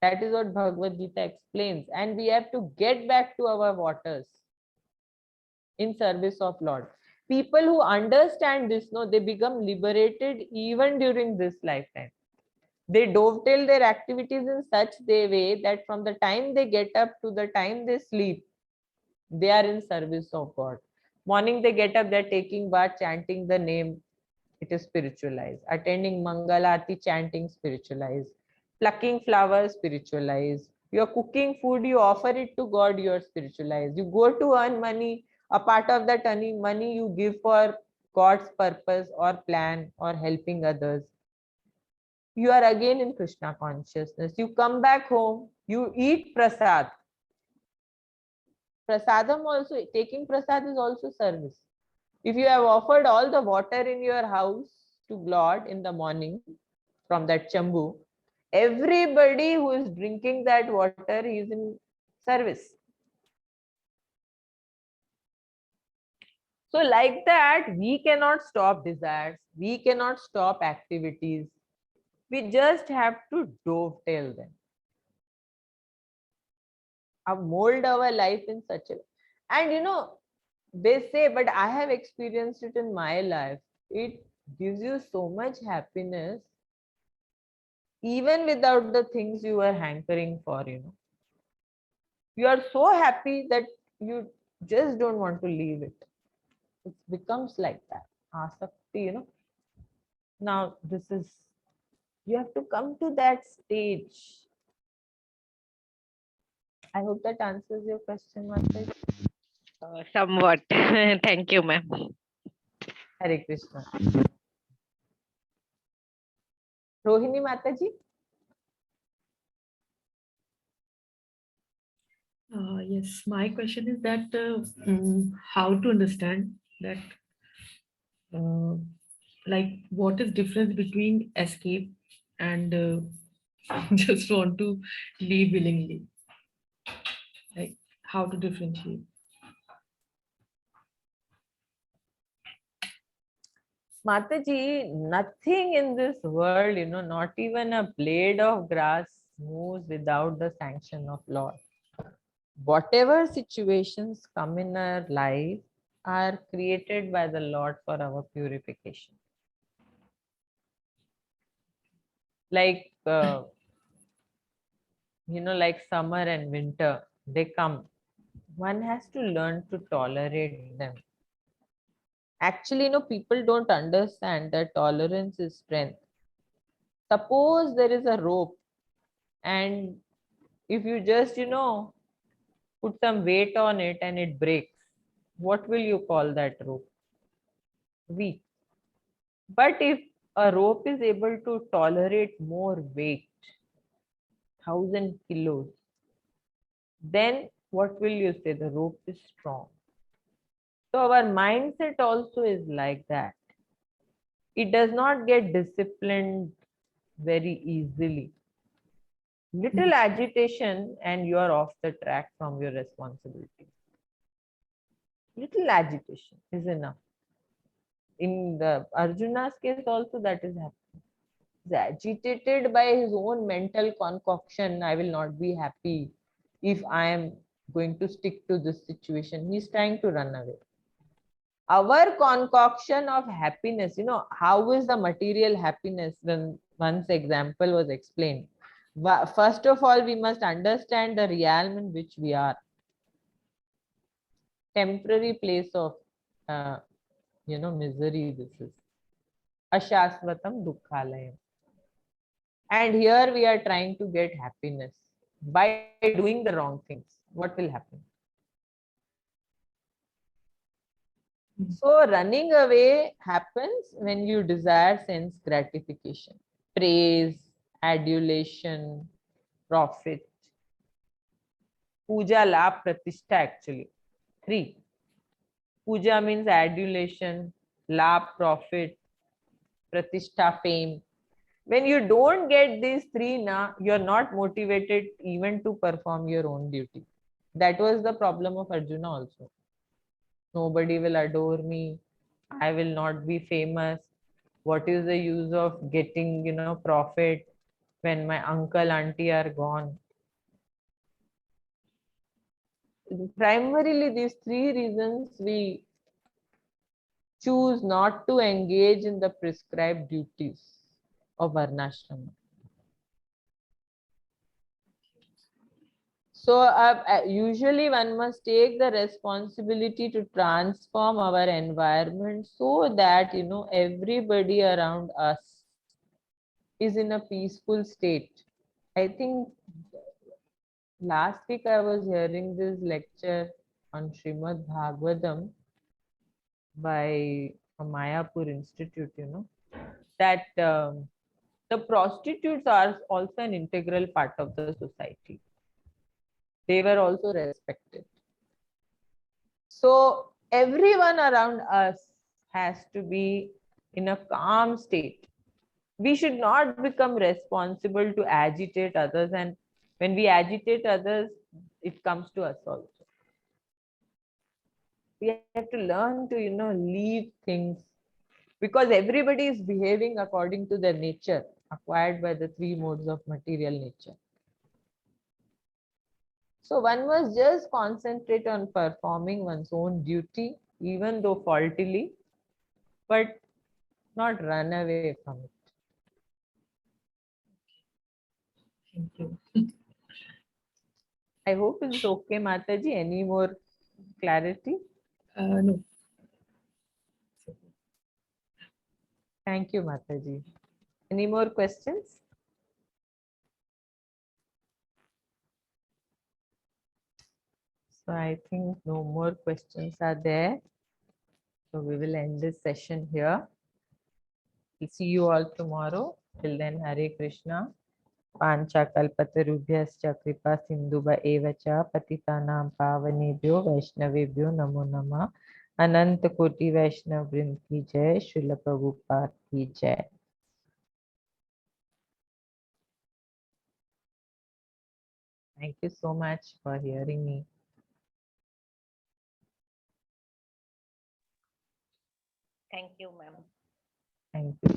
That is what Bhagavad Gita explains. And we have to get back to our waters in service of Lord. People who understand this, they become liberated even during this lifetime. They dovetail their activities in such a way that from the time they get up to the time they sleep, they are in service of God. Morning they get up, they're taking bath, chanting the name, it is spiritualized. Attending Mangalarti, chanting, spiritualized. Plucking flowers, spiritualized. You're cooking food, you offer it to God, you're spiritualized. You go to earn money, a part of that earning money you give for God's purpose or plan or helping others. You are again in Krishna consciousness. You come back home, you eat prasad. Prasadam also, taking prasad is also service. If you have offered all the water in your house to Lord in the morning from that chambu, everybody who is drinking that water is in service. So like that, we cannot stop desires. We cannot stop activities. We just have to dovetail them. Mold our life in such a way. And they say, but I have experienced it in my life. It gives you so much happiness, even without the things you are hankering for, You are so happy that you just don't want to leave it. It becomes like that. Asakti, Now, you have to come to that stage. I hope that answers your question, Mataji. Somewhat. Thank you, ma'am. Hare Krishna. Rohini Mataji? Yes, my question is that how to understand that, like, what is difference between escape and just want to leave willingly? how to differentiate. Mataji, nothing in this world, not even a blade of grass moves without the sanction of Lord. Whatever situations come in our life are created by the Lord for our purification. Like, like summer and winter, they come. One has to learn to tolerate them. Actually, people don't understand that tolerance is strength. Suppose there is a rope, and if you just, put some weight on it and it breaks, what will you call that rope? Weak. But if a rope is able to tolerate more weight, 1,000 kilos, then what will you say? The rope is strong. So our mindset also is like that. It does not get disciplined very easily. Little agitation and you are off the track from your responsibility. Little agitation is enough. In the Arjuna's case also that is happening. He's agitated by his own mental concoction. I will not be happy if I am going to stick to this situation. He's trying to run away. Our concoction of happiness, how is the material happiness? When once example was explained. First of all, we must understand the realm in which we are. Temporary place of, misery, this is. Ashasvatam dukkhalayam. And here we are trying to get happiness by doing the wrong things. What will happen? So running away happens when you desire sense gratification, praise, adulation, profit. Puja, la, pratishtha actually. 3. Puja means adulation, la, profit, pratishtha, fame. When you don't get these 3, you're not motivated even to perform your own duty. That was the problem of Arjuna also. Nobody will adore me. I will not be famous. What is the use of getting, profit when my uncle, auntie are gone? Primarily, these 3 reasons we choose not to engage in the prescribed duties of Varnashrama. So usually one must take the responsibility to transform our environment so that, everybody around us is in a peaceful state. I think last week I was hearing this lecture on Srimad Bhagavatam by a Mayapur Institute, that the prostitutes are also an integral part of the society. They were also respected. So everyone around us has to be in a calm state. We should not become responsible to agitate others, and when we agitate others, it comes to us also. We have to learn to, leave things, because everybody is behaving according to their nature acquired by the 3 modes of material nature. So one must just concentrate on performing one's own duty, even though faultily, but not run away from it. Thank you. I hope it's okay, Mataji. Any more clarity? No. Thank you, Mataji. Any more questions? So I think no more questions are there. So we will end this session here. We'll see you all tomorrow. Till then, Hare Krishna. पांचाकल्पतरुभ्यश्च कृपा सिन्धुभ एव च पतितानां पावनेभ्यो वैष्णवेभ्यो नमो नमः. अनंत कोटि वैष्णव वृंद की जय. श्रील प्रभुपाद की जय. Thank you so much for hearing me. Thank you, ma'am. Thank you.